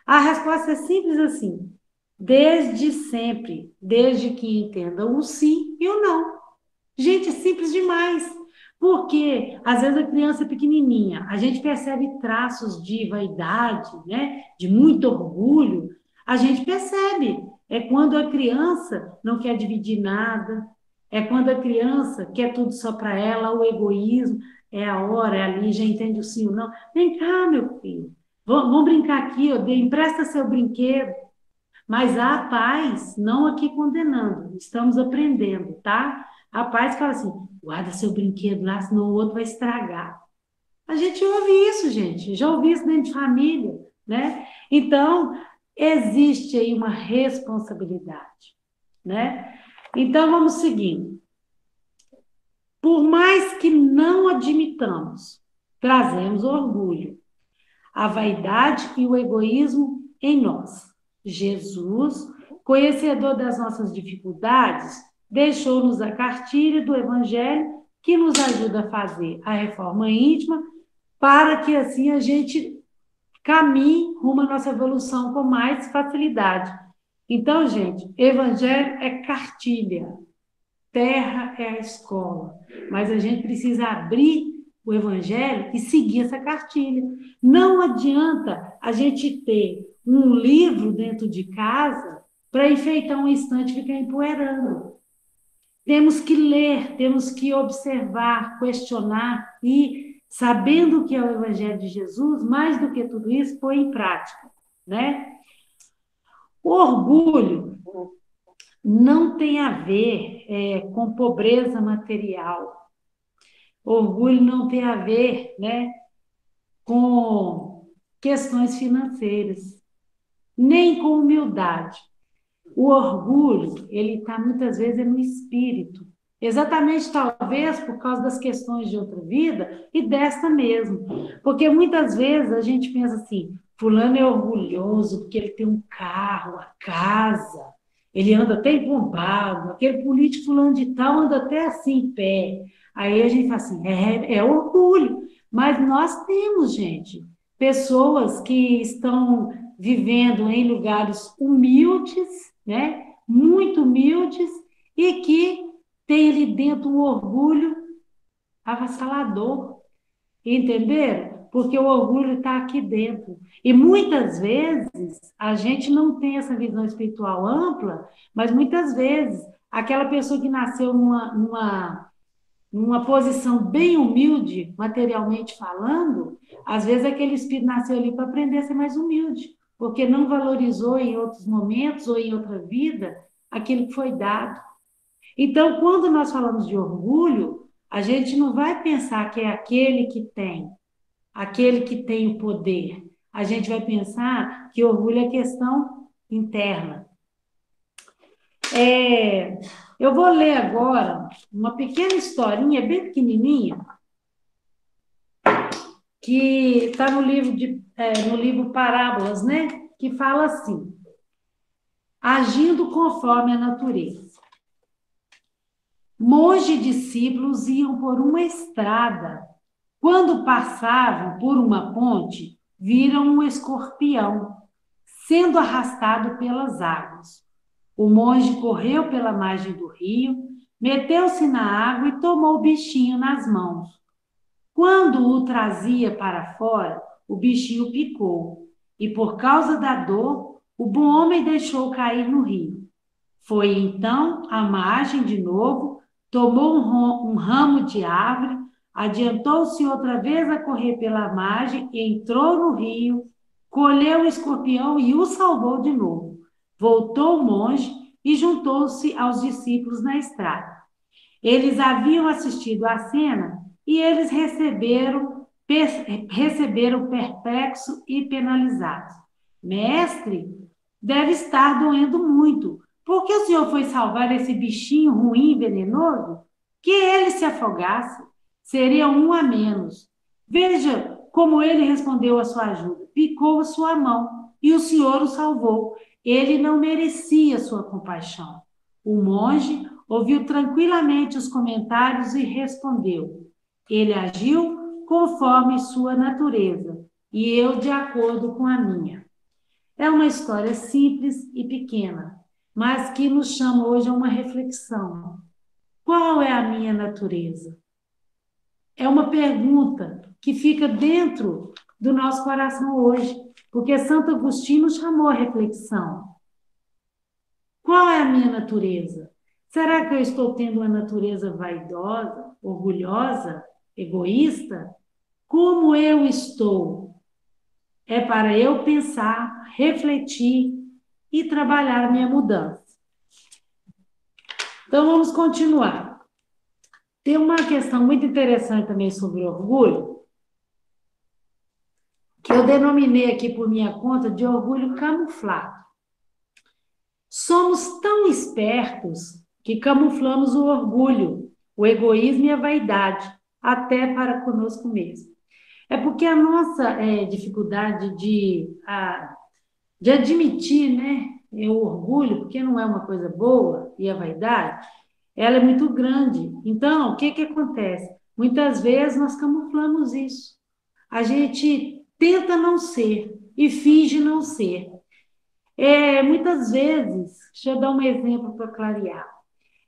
A resposta é simples assim: desde sempre, desde que entendam o sim e o não. Gente, é simples demais. Porque às vezes a criança é pequenininha, a gente percebe traços de vaidade, né? De muito orgulho, a gente percebe. É quando a criança não quer dividir nada, é quando a criança quer tudo só para ela, o egoísmo, é a hora, é ali, já entende o sim ou não. Vem cá, meu filho, vamos brincar aqui, empresta seu brinquedo. Mas há pais, não aqui condenando, estamos aprendendo, tá? Há pais que falam assim: guarda seu brinquedo lá, senão o outro vai estragar. A gente ouve isso, gente, já ouvi isso dentro de família, né? Então, existe aí uma responsabilidade, né? Então, vamos seguindo. Por mais que não admitamos, trazemos orgulho, a vaidade e o egoísmo em nós. Jesus, conhecedor das nossas dificuldades, deixou-nos a cartilha do Evangelho que nos ajuda a fazer a reforma íntima para que assim a gente caminhe rumo à nossa evolução com mais facilidade. Então, gente, Evangelho é cartilha, terra é a escola, mas a gente precisa abrir o Evangelho e seguir essa cartilha. Não adianta a gente ter um livro dentro de casa para enfeitar um estante e ficar empoeirando. Temos que ler, temos que observar, questionar e, sabendo o que é o Evangelho de Jesus, mais do que tudo isso, pôr em prática, né? O orgulho não tem a ver com pobreza material. Orgulho não tem a ver, né, com questões financeiras, nem com humildade. O orgulho, ele está muitas vezes no espírito, exatamente talvez por causa das questões de outra vida e desta mesmo. Porque muitas vezes a gente pensa assim: fulano é orgulhoso porque ele tem um carro, uma casa, ele anda até empombado, aquele político fulano de tal anda até assim em pé. Aí a gente fala assim: é orgulho. Mas nós temos, gente, pessoas que estão vivendo em lugares humildes, né? Muito humildes, e que tem ali dentro um orgulho avassalador, entenderam? Porque o orgulho está aqui dentro. E muitas vezes a gente não tem essa visão espiritual ampla, mas muitas vezes aquela pessoa que nasceu numa posição bem humilde, materialmente falando, às vezes aquele espírito nasceu ali para aprender a ser mais humilde, porque não valorizou em outros momentos ou em outra vida aquilo que foi dado. Então, quando nós falamos de orgulho, a gente não vai pensar que é aquele que tem o poder. A gente vai pensar que orgulho é questão interna. Eu vou ler agora uma pequena historinha, bem pequenininha, que está no livro Parábolas, né? Que fala assim: agindo conforme a natureza. Monge e discípulos iam por uma estrada. Quando passavam por uma ponte, viram um escorpião sendo arrastado pelas águas. O monge correu pela margem do rio, meteu-se na água e tomou o bichinho nas mãos. Quando o trazia para fora, o bichinho picou, e por causa da dor, o bom homem deixou cair no rio. Foi então à margem de novo, tomou um ramo de árvore, adiantou-se outra vez a correr pela margem, entrou no rio, colheu o escorpião e o salvou de novo. Voltou o monge e juntou-se aos discípulos na estrada. Eles haviam assistido à cena e eles receberam perplexos e penalizados. Mestre, deve estar doendo muito. Por que o senhor foi salvar esse bichinho ruim e venenoso? Que ele se afogasse, seria um a menos. Veja como ele respondeu à sua ajuda. Picou a sua mão e o senhor o salvou. Ele não merecia sua compaixão. O monge ouviu tranquilamente os comentários e respondeu: ele agiu conforme sua natureza e eu de acordo com a minha. É uma história simples e pequena, mas que nos chama hoje a uma reflexão. Qual é a minha natureza? É uma pergunta que fica dentro do nosso coração hoje, porque Santo Agostinho nos chamou a reflexão. Qual é a minha natureza? Será que eu estou tendo uma natureza vaidosa, orgulhosa, egoísta? Como eu estou? É para eu pensar, refletir e trabalhar a minha mudança. Então, vamos continuar. Tem uma questão muito interessante também sobre orgulho, que eu denominei aqui por minha conta de orgulho camuflado. Somos tão espertos que camuflamos o orgulho, o egoísmo e a vaidade, até para conosco mesmo. É porque a nossa dificuldade de admitir, né, o orgulho, porque não é uma coisa boa, e a vaidade, ela é muito grande. Então, o que acontece? Muitas vezes nós camuflamos isso. A gente tenta não ser e finge não ser. Muitas vezes, deixa eu dar um exemplo para clarear.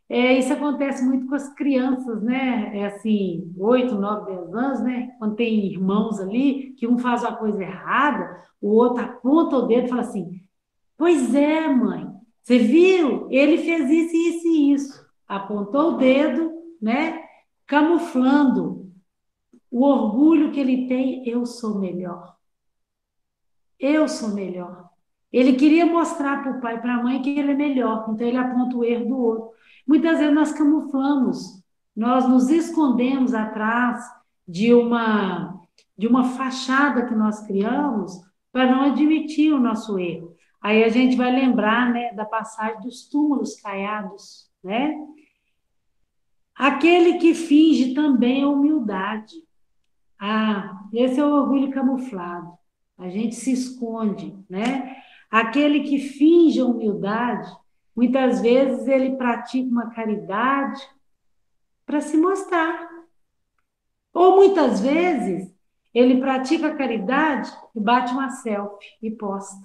Isso acontece muito com as crianças, né? Assim, 8, 9, 10 anos, né? Quando tem irmãos ali, que um faz uma coisa errada, o outro aponta o dedo e fala assim: pois é, mãe, você viu? Ele fez isso, isso e isso. Apontou o dedo, né? Camuflando o orgulho que ele tem. Eu sou melhor. Eu sou melhor. Ele queria mostrar para o pai e para a mãe que ele é melhor, então ele aponta o erro do outro. Muitas vezes nós camuflamos, nós nos escondemos atrás de uma fachada que nós criamos para não admitir o nosso erro. Aí a gente vai lembrar, né, da passagem dos túmulos caiados, né? Aquele que finge também a humildade. Esse é o orgulho camuflado. A gente se esconde, né? Aquele que finge a humildade, muitas vezes ele pratica uma caridade para se mostrar. Ou muitas vezes ele pratica a caridade e bate uma selfie e posta.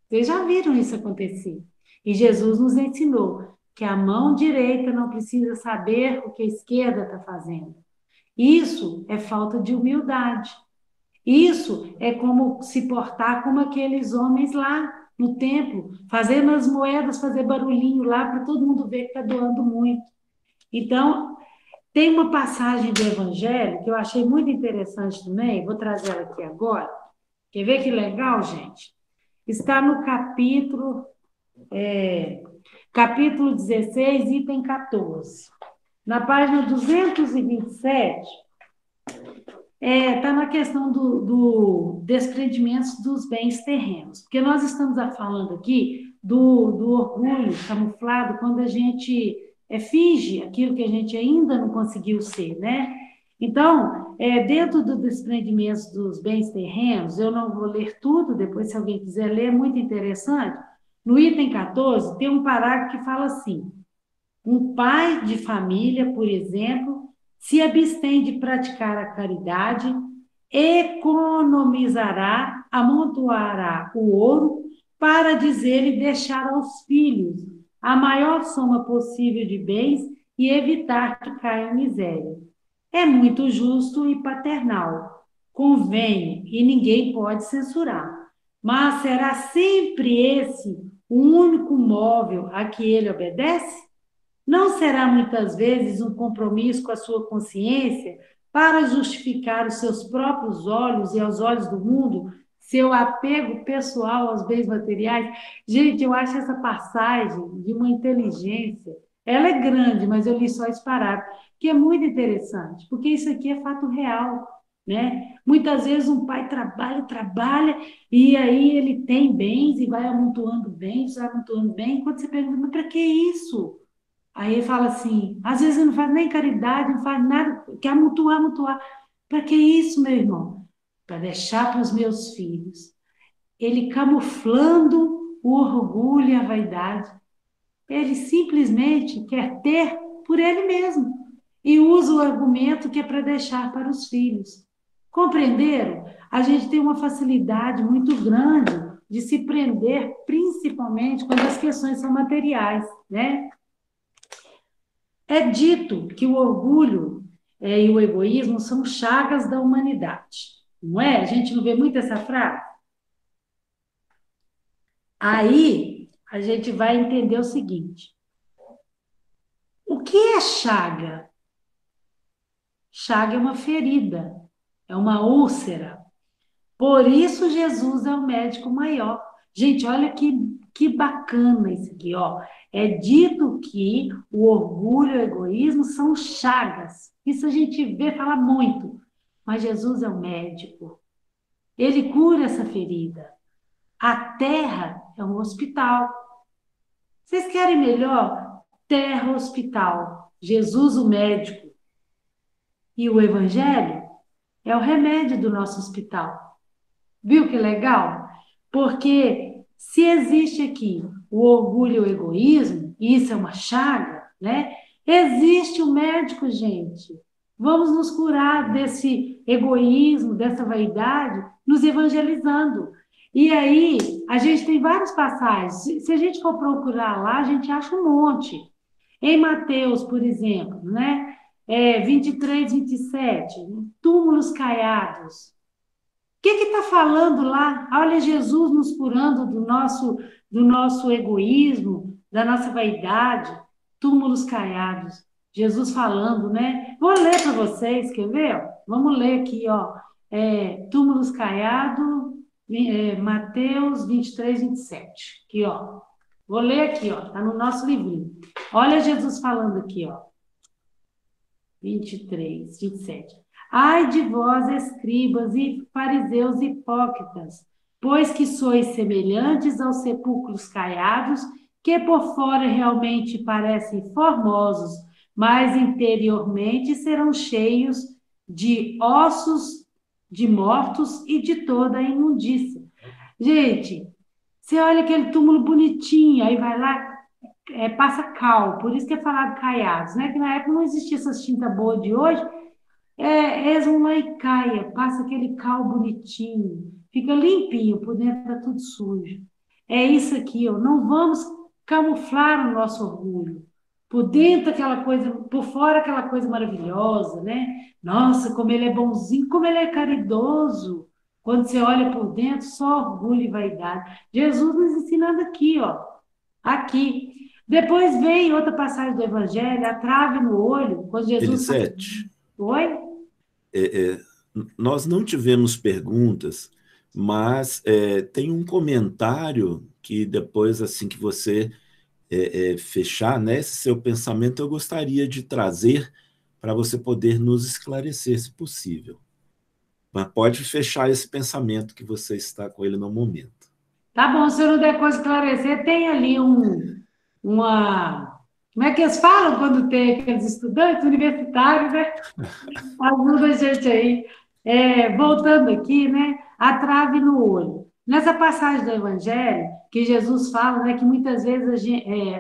Vocês já viram isso acontecer. E Jesus nos ensinou que a mão direita não precisa saber o que a esquerda está fazendo. Isso é falta de humildade. Isso é como se portar como aqueles homens lá no templo, fazendo as moedas fazer barulhinho lá para todo mundo ver que está doando muito. Então, tem uma passagem do Evangelho que eu achei muito interessante também, vou trazer ela aqui agora. Quer ver que legal, gente? Está no capítulo 16, item 14. Na página 227, está na questão do desprendimento dos bens terrenos. Porque nós estamos falando aqui do orgulho camuflado quando a gente finge aquilo que a gente ainda não conseguiu ser, né? Então, dentro do desprendimento dos bens terrenos, eu não vou ler tudo, depois se alguém quiser ler, é muito interessante. No item 14, tem um parágrafo que fala assim: um pai de família, por exemplo, se abstém de praticar a caridade, economizará, amontoará o ouro para, dizer ele, deixar aos filhos a maior soma possível de bens e evitar que caia em miséria. É muito justo e paternal. Convém e ninguém pode censurar. Mas será sempre esse o único móvel a que ele obedece? Não será muitas vezes um compromisso com a sua consciência para justificar os seus próprios olhos e aos olhos do mundo, seu apego pessoal aos bens materiais? Gente, eu acho essa passagem de uma inteligência, ela é grande, mas eu li só esse parágrafo, que é muito interessante, porque isso aqui é fato real, né? Muitas vezes um pai trabalha, e aí ele tem bens e vai amontoando bens, enquanto você pergunta, mas para que isso? Aí ele fala assim, às vezes ele não faz nem caridade, não faz nada, quer amontoar. Para que isso, meu irmão? Para deixar para os meus filhos. Ele camuflando o orgulho e a vaidade. Ele simplesmente quer ter por ele mesmo. E usa o argumento que é para deixar para os filhos. Compreenderam? A gente tem uma facilidade muito grande de se prender, principalmente quando as questões são materiais, né? É dito que o orgulho e o egoísmo são chagas da humanidade, não é? A gente não vê muito essa frase? Aí a gente vai entender o seguinte: o que é chaga? Chaga é uma ferida, é uma úlcera. Por isso Jesus é o médico maior. Gente, olha que bacana isso aqui, ó. É dito que o orgulho e o egoísmo são chagas. Isso a gente vê falar muito. Mas Jesus é o médico. Ele cura essa ferida. A terra é um hospital. Vocês querem melhor? Terra, hospital. Jesus, o médico. E o evangelho é o remédio do nosso hospital. Viu que legal? Porque se existe aqui o orgulho e o egoísmo, e isso é uma chaga, né? Existe o médico, gente. Vamos nos curar desse egoísmo, dessa vaidade, nos evangelizando. E aí, a gente tem várias passagens. Se a gente for procurar lá, a gente acha um monte. Em Mateus, por exemplo, né? 23, 27, túmulos caiados. O que está falando lá? Olha, Jesus nos curando do nosso egoísmo, da nossa vaidade, túmulos caiados. Jesus falando, né? Vou ler para vocês, quer ver? Vamos ler aqui, ó. Túmulos caiados, Mateus 23, 27. Aqui, ó. Vou ler aqui, ó. Está no nosso livrinho. Olha Jesus falando aqui, ó. 23, 27. Ai de vós, escribas e fariseus hipócritas, pois que sois semelhantes aos sepulcros caiados, que por fora realmente parecem formosos, mas interiormente serão cheios de ossos de mortos e de toda a imundícia. Gente, você olha aquele túmulo bonitinho, aí vai lá, passa cal, por isso que é falado caiados, né? Que na época não existia essas tintas boas de hoje, és um laicaia, passa aquele cal bonitinho, fica limpinho, por dentro tá tudo sujo. É isso aqui, ó. Não vamos camuflar o nosso orgulho. Por dentro aquela coisa, por fora aquela coisa maravilhosa, né? Nossa, como ele é bonzinho, como ele é caridoso. Quando você olha por dentro, só orgulho e vaidade. Jesus nos ensinando aqui, ó. Aqui. Depois vem outra passagem do Evangelho, a trave no olho, quando Jesus... Elisete, Oi? nós não tivemos perguntas, mas tem um comentário que depois, assim que você fechar, né, esse seu pensamento, eu gostaria de trazer para você poder nos esclarecer, se possível. Mas pode fechar esse pensamento que você está com ele no momento. Tá bom, se eu não der coisa esclarecer, tem ali uma... Como é que eles falam quando tem aqueles estudantes universitários, né? Ajuda a gente aí. Voltando aqui, né? A trave no olho. Nessa passagem do Evangelho, que Jesus fala, né, que muitas vezes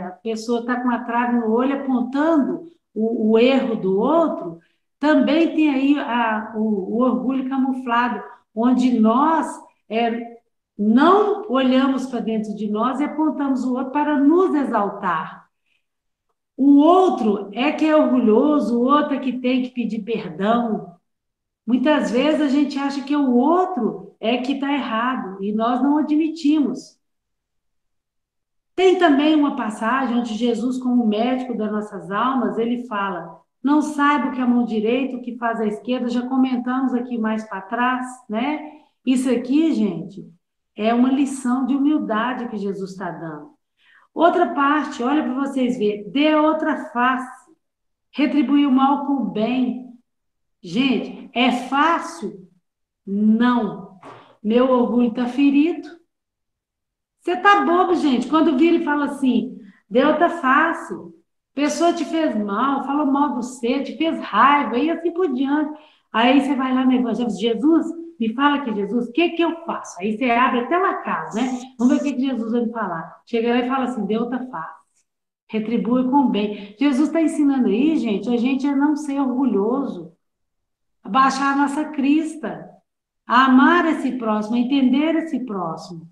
a pessoa está com a trave no olho apontando o erro do outro, também tem aí o orgulho camuflado, onde nós não olhamos para dentro de nós e apontamos o outro para nos exaltar. O outro é que é orgulhoso, o outro é que tem que pedir perdão. Muitas vezes a gente acha que o outro é que está errado e nós não admitimos. Tem também uma passagem onde Jesus, como médico das nossas almas, ele fala: não saiba o que é a mão direita, o que faz a esquerda. Já comentamos aqui mais para trás, né? Isso aqui, gente, é uma lição de humildade que Jesus está dando. Outra parte, olha para vocês verem, dê outra face, retribuir o mal com o bem. Gente, é fácil? Não. Meu orgulho está ferido. Você tá bobo, gente. Quando vira e fala assim, Deus tá fácil. Pessoa te fez mal, falou mal de você, te fez raiva, e assim por diante. Aí você vai lá no Evangelho, Jesus, me fala aqui, Jesus, o que que eu faço? Aí você abre até uma casa, né? Vamos ver o que que Jesus vai me falar. Chega lá e fala assim, Deus tá fácil. Retribui com o bem. Jesus está ensinando aí, gente, a gente a não ser orgulhoso, a baixar a nossa crista, a amar esse próximo, a entender esse próximo.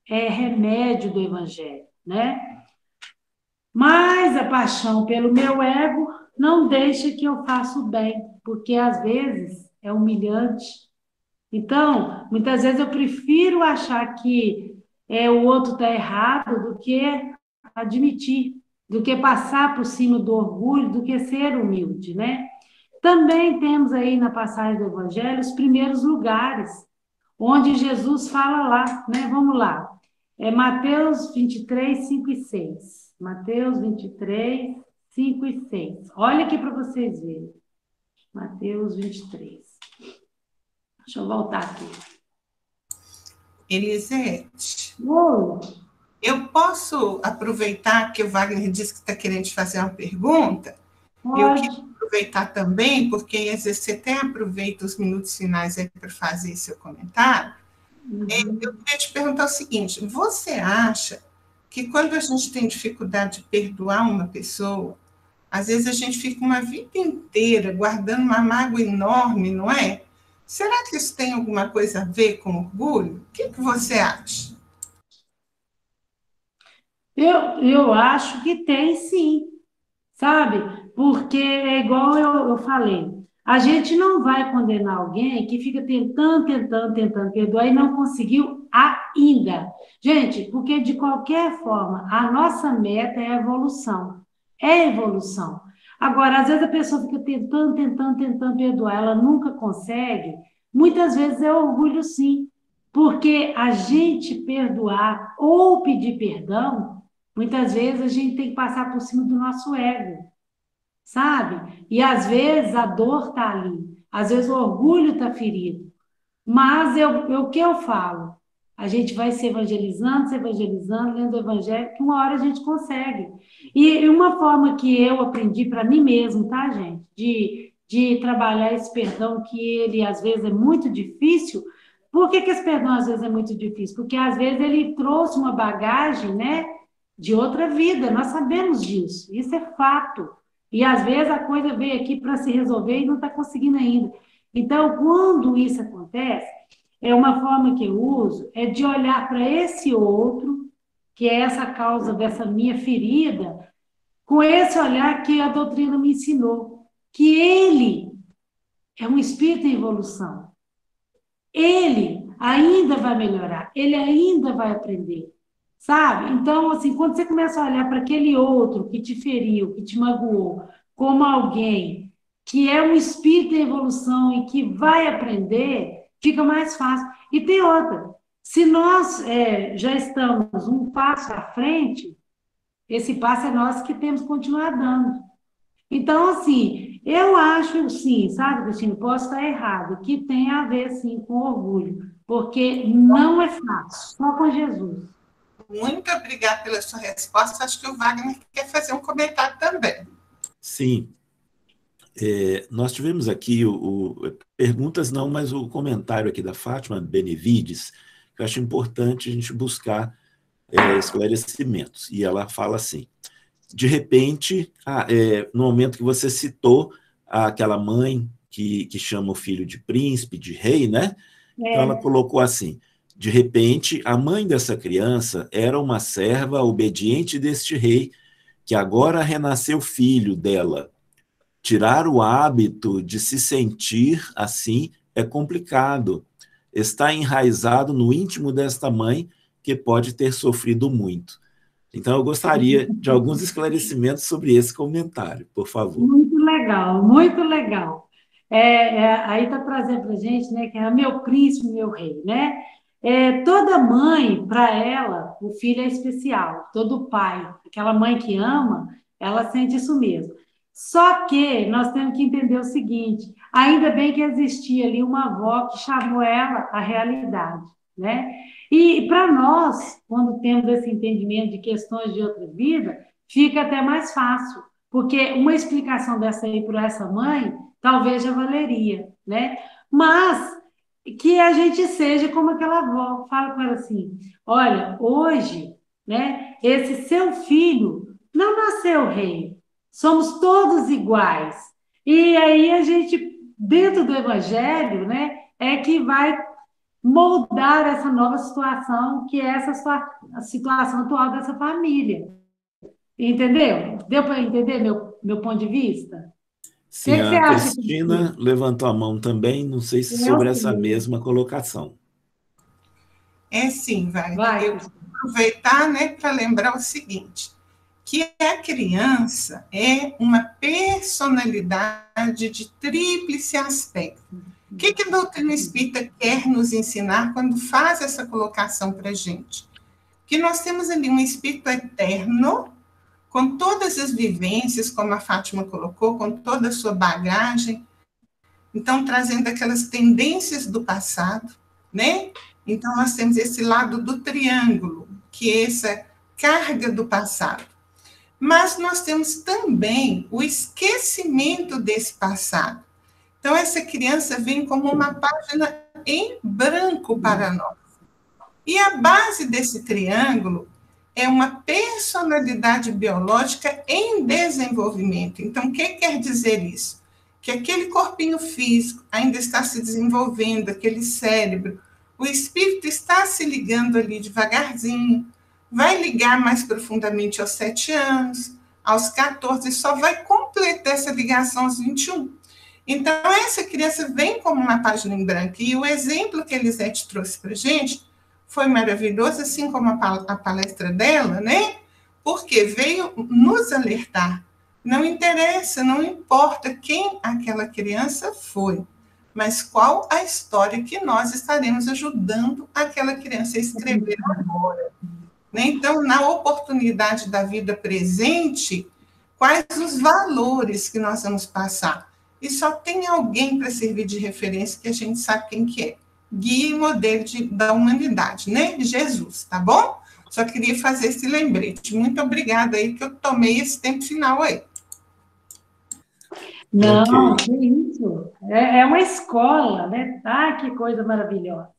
É remédio do Evangelho, né? Mas a paixão pelo meu ego não deixa que eu faça o bem, porque às vezes é humilhante. Então, muitas vezes eu prefiro achar que o outro está errado do que admitir, do que passar por cima do orgulho, do que ser humilde, né? Também temos aí na passagem do Evangelho os primeiros lugares, onde Jesus fala lá, né? Vamos lá. É Mateus 23, 5 e 6. Mateus 23, 5 e 6. Olha aqui para vocês verem. Mateus 23. Deixa eu voltar aqui. Elisete, Oi. eu posso aproveitar que o Wagner disse que está querendo te fazer uma pergunta? Pode. Eu quero aproveitar também, porque às vezes você até aproveita os minutos finais aí para fazer seu comentário. Eu queria te perguntar o seguinte: você acha que quando a gente tem dificuldade de perdoar uma pessoa, às vezes a gente fica uma vida inteira guardando uma mágoa enorme, não é? Será que isso tem alguma coisa a ver com orgulho? O que você acha? Eu acho que tem sim, sabe? Porque é igual eu falei, a gente não vai condenar alguém que fica tentando perdoar e não conseguiu ainda. Gente, porque de qualquer forma, a nossa meta é a evolução. É evolução. Agora, às vezes a pessoa fica tentando perdoar, ela nunca consegue. Muitas vezes é orgulho, sim. Porque a gente perdoar ou pedir perdão, muitas vezes a gente tem que passar por cima do nosso ego, sabe? E às vezes a dor está ali, às vezes o orgulho está ferido. Mas o que eu falo? A gente vai se evangelizando, lendo o evangelho, que uma hora a gente consegue. E uma forma que eu aprendi para mim mesmo, tá, gente? De trabalhar esse perdão, que ele às vezes é muito difícil. Por que esse perdão às vezes é muito difícil? Porque às vezes ele trouxe uma bagagem, né, de outra vida, nós sabemos disso, isso é fato. E às vezes a coisa veio aqui para se resolver e não está conseguindo ainda. Então, quando isso acontece, é uma forma que eu uso, é de olhar para esse outro, que é essa causa dessa minha ferida, com esse olhar que a doutrina me ensinou, que ele é um espírito em evolução. Ele ainda vai melhorar, ele ainda vai aprender, sabe? Então, assim, quando você começa a olhar para aquele outro que te feriu, que te magoou, como alguém que é um espírito em evolução e que vai aprender, fica mais fácil. E tem outra, se nós já estamos um passo à frente, esse passo é nós que temos que continuar dando. Então, assim, eu acho, sim, sabe, Cristina, posso estar errado, que tem a ver, sim, com orgulho, porque não é fácil, só com Jesus. Muito obrigada pela sua resposta. Acho que o Wagner quer fazer um comentário também. Sim. Nós tivemos aqui perguntas não, mas o comentário aqui da Fátima Benevides, que eu acho importante a gente buscar esclarecimentos. E ela fala assim: de repente, no momento que você citou aquela mãe que chama o filho de príncipe, de rei, né? Então ela colocou assim: de repente, a mãe dessa criança era uma serva obediente deste rei, que agora renasceu filho dela. Tirar o hábito de se sentir assim é complicado. Está enraizado no íntimo desta mãe, que pode ter sofrido muito. Então, eu gostaria de alguns esclarecimentos sobre esse comentário, por favor. Muito legal, muito legal. Aí está trazendo para a gente, né, que é meu príncipe, meu rei, né? Toda mãe, para ela, o filho é especial. Todo pai, aquela mãe que ama, ela sente isso mesmo. Só que nós temos que entender o seguinte: ainda bem que existia ali uma avó que chamou ela à realidade, né? E para nós, quando temos esse entendimento de questões de outra vida, fica até mais fácil, porque uma explicação dessa aí para essa mãe talvez já valeria, né? Mas que a gente seja como aquela avó, fala com ela assim: olha, hoje, né, esse seu filho não nasceu rei, somos todos iguais. E aí a gente, dentro do evangelho, né, é que vai moldar essa nova situação, que é a situação atual dessa família. Entendeu? Deu para entender meu ponto de vista? O Sim, que você a acha Cristina levantou a mão também, não sei se sobre eu essa sei. mesma colocação. É sim, Wagner. Vai, Eu vou aproveitar, né, para lembrar o seguinte, que a criança é uma personalidade de tríplice aspecto. O que a doutrina espírita quer nos ensinar quando faz essa colocação para a gente? Que nós temos ali um espírito eterno, com todas as vivências, como a Fátima colocou, com toda a sua bagagem, então trazendo aquelas tendências do passado, né? Então nós temos esse lado do triângulo, que é essa carga do passado. Mas nós temos também o esquecimento desse passado. Então essa criança vem como uma página em branco para nós. E a base desse triângulo é uma personalidade biológica em desenvolvimento. Então, o que quer dizer isso? Que aquele corpinho físico ainda está se desenvolvendo, aquele cérebro, o espírito está se ligando ali devagarzinho, vai ligar mais profundamente aos 7 anos, aos 14, e só vai completar essa ligação aos 21. Então, essa criança vem como uma página em branco. E o exemplo que a Elisete trouxe para a gente foi maravilhoso, assim como a palestra dela, né? Porque veio nos alertar. Não interessa, não importa quem aquela criança foi, mas qual a história que nós estaremos ajudando aquela criança a escrever agora. Né? Então, na oportunidade da vida presente, quais os valores que nós vamos passar? E só tem alguém para servir de referência que a gente sabe quem que é. Guia e modelo da humanidade, né? Jesus, tá bom? Só queria fazer esse lembrete. Muito obrigada aí, que eu tomei esse tempo final aí. Não, Ok. que isso. É uma escola, né? Ah, que coisa maravilhosa.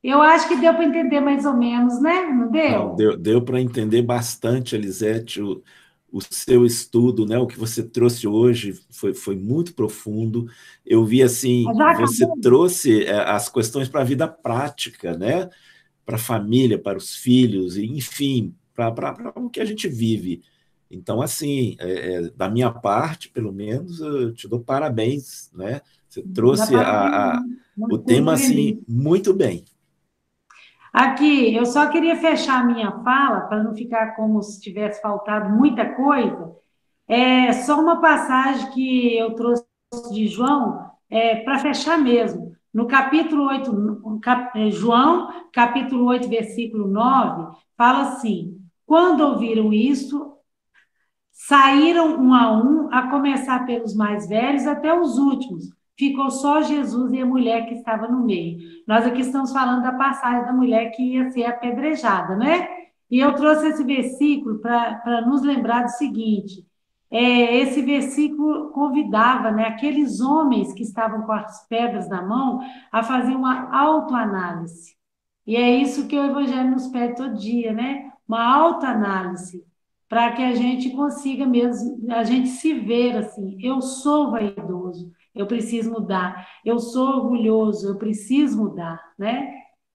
Eu acho que deu para entender mais ou menos, né? Não Não, deu? deu para entender bastante, Elisete, o seu estudo, né? O que você trouxe hoje foi muito profundo. Eu vi assim, Já você acabou? trouxe as questões para a vida prática, né? Para a família, para os filhos, e, enfim, para o que a gente vive. Então, assim, da minha parte, pelo menos, eu te dou parabéns, né? Você Já trouxe parabéns, o não fico tema assim feliz. muito bem. Aqui, eu só queria fechar a minha fala, para não ficar como se tivesse faltado muita coisa. É só uma passagem que eu trouxe de João, para fechar mesmo. No capítulo 8, João, capítulo 8, versículo 9, fala assim: quando ouviram isso, saíram um a começar pelos mais velhos até os últimos. Ficou só Jesus e a mulher que estava no meio. Nós aqui estamos falando da passagem da mulher que ia ser apedrejada, né? E eu trouxe esse versículo para nos lembrar do seguinte: esse versículo convidava, né, aqueles homens que estavam com as pedras na mão a fazer uma autoanálise. E é isso que o Evangelho nos pede todo dia, né? Uma autoanálise, para que a gente consiga mesmo, a gente se ver assim: eu sou vaidoso, eu preciso mudar; eu sou orgulhoso, eu preciso mudar, né?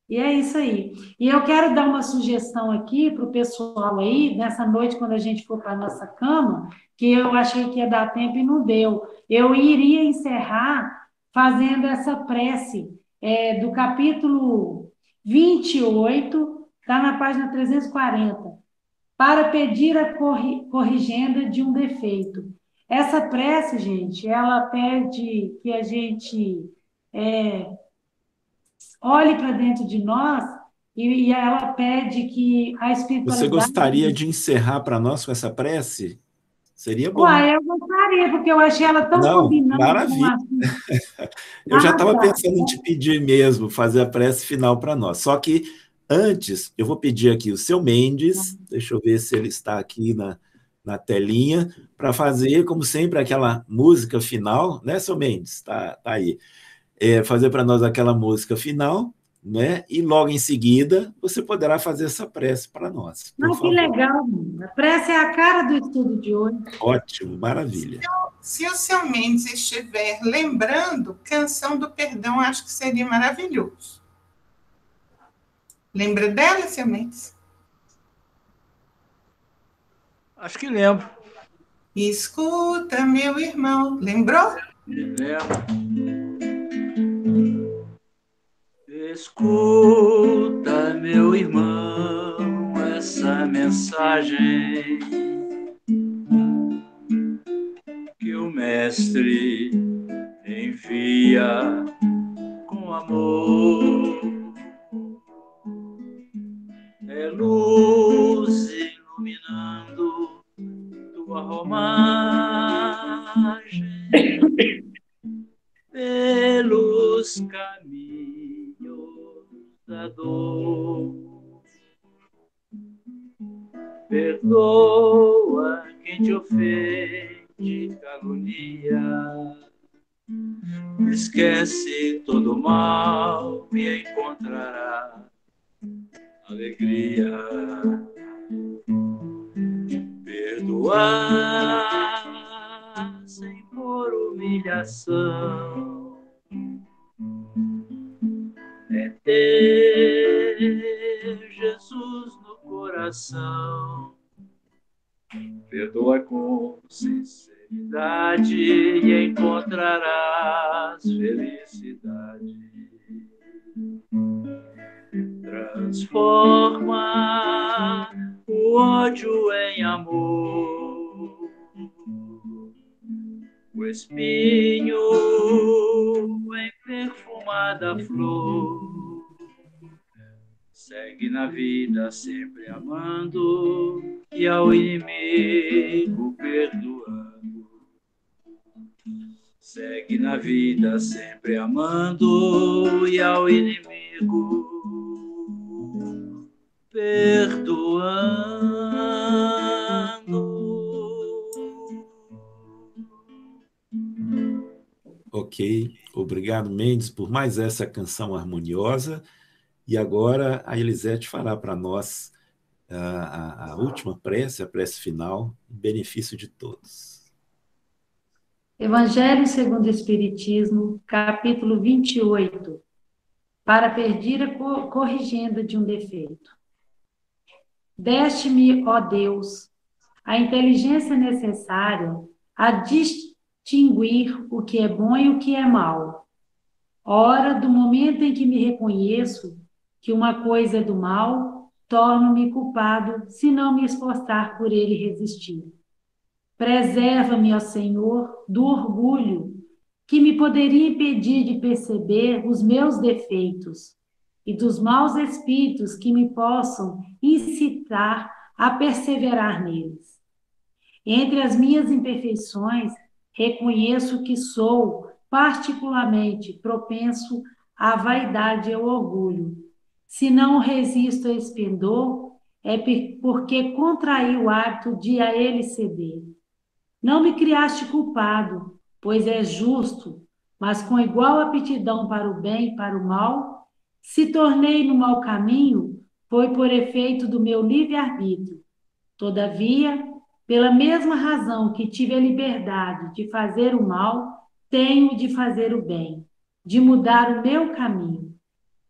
E é isso aí. E eu quero dar uma sugestão aqui para o pessoal aí, nessa noite, quando a gente for para a nossa cama, que eu achei que ia dar tempo e não deu. Eu iria encerrar fazendo essa prece do capítulo 28, está na página 340, para pedir a corrigenda de um defeito. Essa prece, gente, ela pede que a gente é, olhe para dentro de nós e ela pede que a Você espiritualidade. gostaria de encerrar para nós com essa prece? Seria bom. Uai, eu gostaria, porque eu achei ela tão Não, combinando com maravilha. a. Eu já Ah, estava tá. pensando em te pedir mesmo, fazer a prece final para nós. Só que antes, eu vou pedir aqui o seu Mendes, deixa eu ver se ele está aqui na telinha, para fazer, como sempre, aquela música final, né, seu Mendes? Tá aí. Fazer para nós aquela música final, né? E logo em seguida você poderá fazer essa prece para nós, por Ah, que favor. legal. A prece é a cara do estudo de hoje. Ótimo, maravilha. Se o seu Mendes estiver lembrando, Canção do Perdão, acho que seria maravilhoso. Lembra dela, seu Mendes? Acho que lembro. Escuta, meu irmão. Lembrou? Lembro. Escuta, meu irmão, essa mensagem que o Mestre envia com amor. É luz iluminando tua romagem pelos caminhos da dor. Perdoa quem te ofende, calunia. Esquece todo mal e encontrará alegria. Perdoar sem por humilhação é ter Jesus no coração. Perdoa com sinceridade e encontrarás felicidade. Transforma o ódio em amor, o espinho em perfumada flor. Segue na vida sempre amando e ao inimigo perdoando. Segue na vida sempre amando e ao inimigo perdoando. Ok, obrigado, Mendes, por mais essa canção harmoniosa. E agora a Elisete fará para nós a última prece, a prece final, em benefício de todos. Evangelho segundo o Espiritismo, capítulo 28, para pedir a corrigenda de um defeito. Deste-me, ó Deus, a inteligência necessária a distinguir o que é bom e o que é mal. Ora, do momento em que me reconheço que uma coisa é do mal, torno-me culpado se não me esforçar por ele resistir. Preserva-me, ó Senhor, do orgulho que me poderia impedir de perceber os meus defeitos e dos maus espíritos que me possam incitar a perseverar neles. Entre as minhas imperfeições, reconheço que sou particularmente propenso à vaidade e ao orgulho. Se não resisto a esse pendor, é porque contraí o hábito de a ele ceder. Não me criaste culpado, pois és justo, mas com igual aptidão para o bem e para o mal, se tornei no mau caminho, foi por efeito do meu livre-arbítrio. Todavia, pela mesma razão que tive a liberdade de fazer o mal, tenho de fazer o bem, de mudar o meu caminho.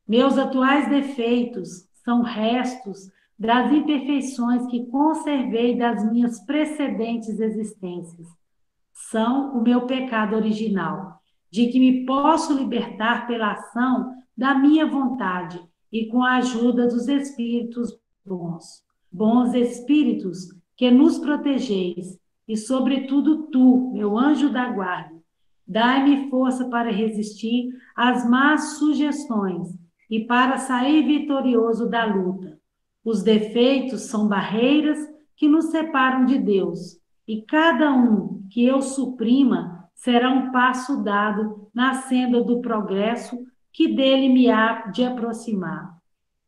Meus atuais defeitos são restos das imperfeições que conservei das minhas precedentes existências. São o meu pecado original, de que me posso libertar pela ação da minha vontade e com a ajuda dos espíritos bons. Bons espíritos que nos protegeis, e sobretudo tu, meu anjo da guarda, dai-me força para resistir às más sugestões e para sair vitorioso da luta. Os defeitos são barreiras que nos separam de Deus, e cada um que eu suprima será um passo dado na senda do progresso que dele me há de aproximar.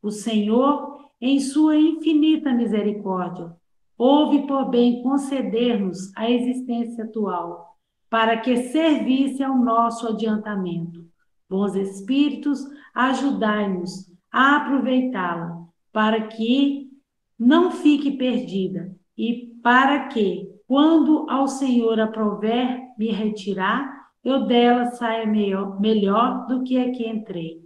O Senhor, em sua infinita misericórdia, houve por bem conceder-nos a existência atual, para que servisse ao nosso adiantamento. Bons Espíritos, ajudai-nos a aproveitá-la, para que não fique perdida e para que, quando ao Senhor aprouver me retirar, eu dela saia melhor do que aqui entrei.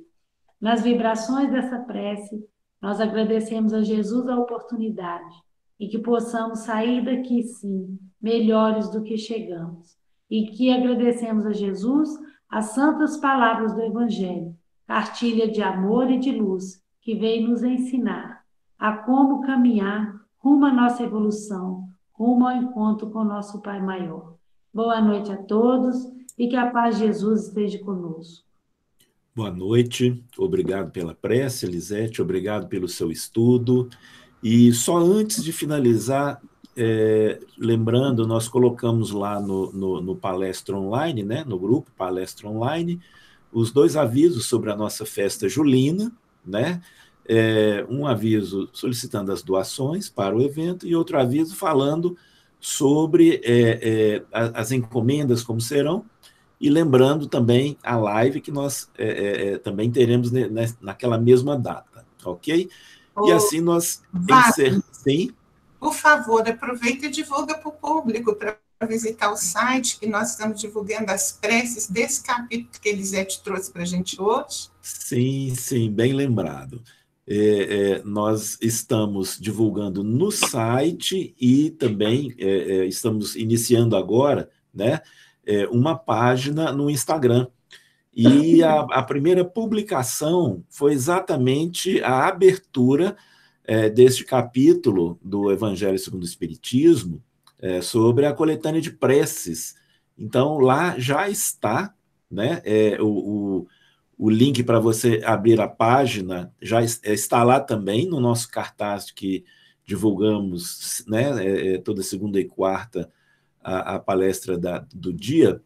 Nas vibrações dessa prece, nós agradecemos a Jesus a oportunidade e que possamos sair daqui, sim, melhores do que chegamos. E que agradecemos a Jesus as santas palavras do Evangelho, cartilha de amor e de luz, que veio nos ensinar a como caminhar rumo à nossa evolução, rumo ao encontro com o nosso Pai Maior. Boa noite a todos e que a paz de Jesus esteja conosco. Boa noite, obrigado pela prece, Elisete, obrigado pelo seu estudo. E só antes de finalizar, lembrando, nós colocamos lá no Palestra Online, né, no grupo Palestra Online, os 2 avisos sobre a nossa festa julina, né? Um aviso solicitando as doações para o evento e outro aviso falando sobre as encomendas, como serão, e lembrando também a live que nós também teremos naquela mesma data, ok? E assim nós encerramos. Sim? Por favor, aproveita e divulga para o público, para visitar o site, que nós estamos divulgando as preces desse capítulo que Elisete trouxe para a gente hoje. Sim, sim, bem lembrado. Nós estamos divulgando no site e também estamos iniciando agora, né, uma página no Instagram. E a primeira publicação foi exatamente a abertura deste capítulo do Evangelho segundo o Espiritismo, sobre a coletânea de preces. Então, lá já está, né, o link para você abrir a página, já está lá também no nosso cartaz que divulgamos, né, toda segunda e quarta, a palestra do dia.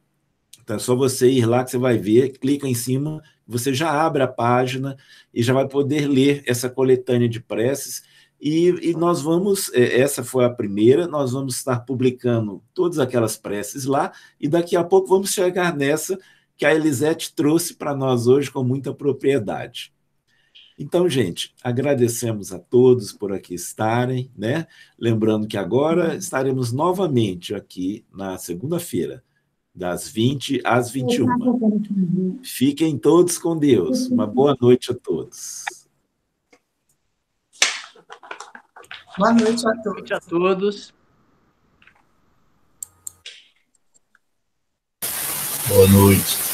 Então é só você ir lá que você vai ver, clica em cima, você já abre a página e já vai poder ler essa coletânea de preces. E nós vamos, essa foi a primeira, nós vamos estar publicando todas aquelas preces lá, e daqui a pouco vamos chegar nessa que a Elisete trouxe para nós hoje com muita propriedade. Então, gente, agradecemos a todos por aqui estarem, né? Lembrando que agora estaremos novamente aqui na segunda-feira, das 20 às 21. Fiquem todos com Deus. Uma boa noite a todos. Boa noite a todos. Boa noite a todos. Boa noite.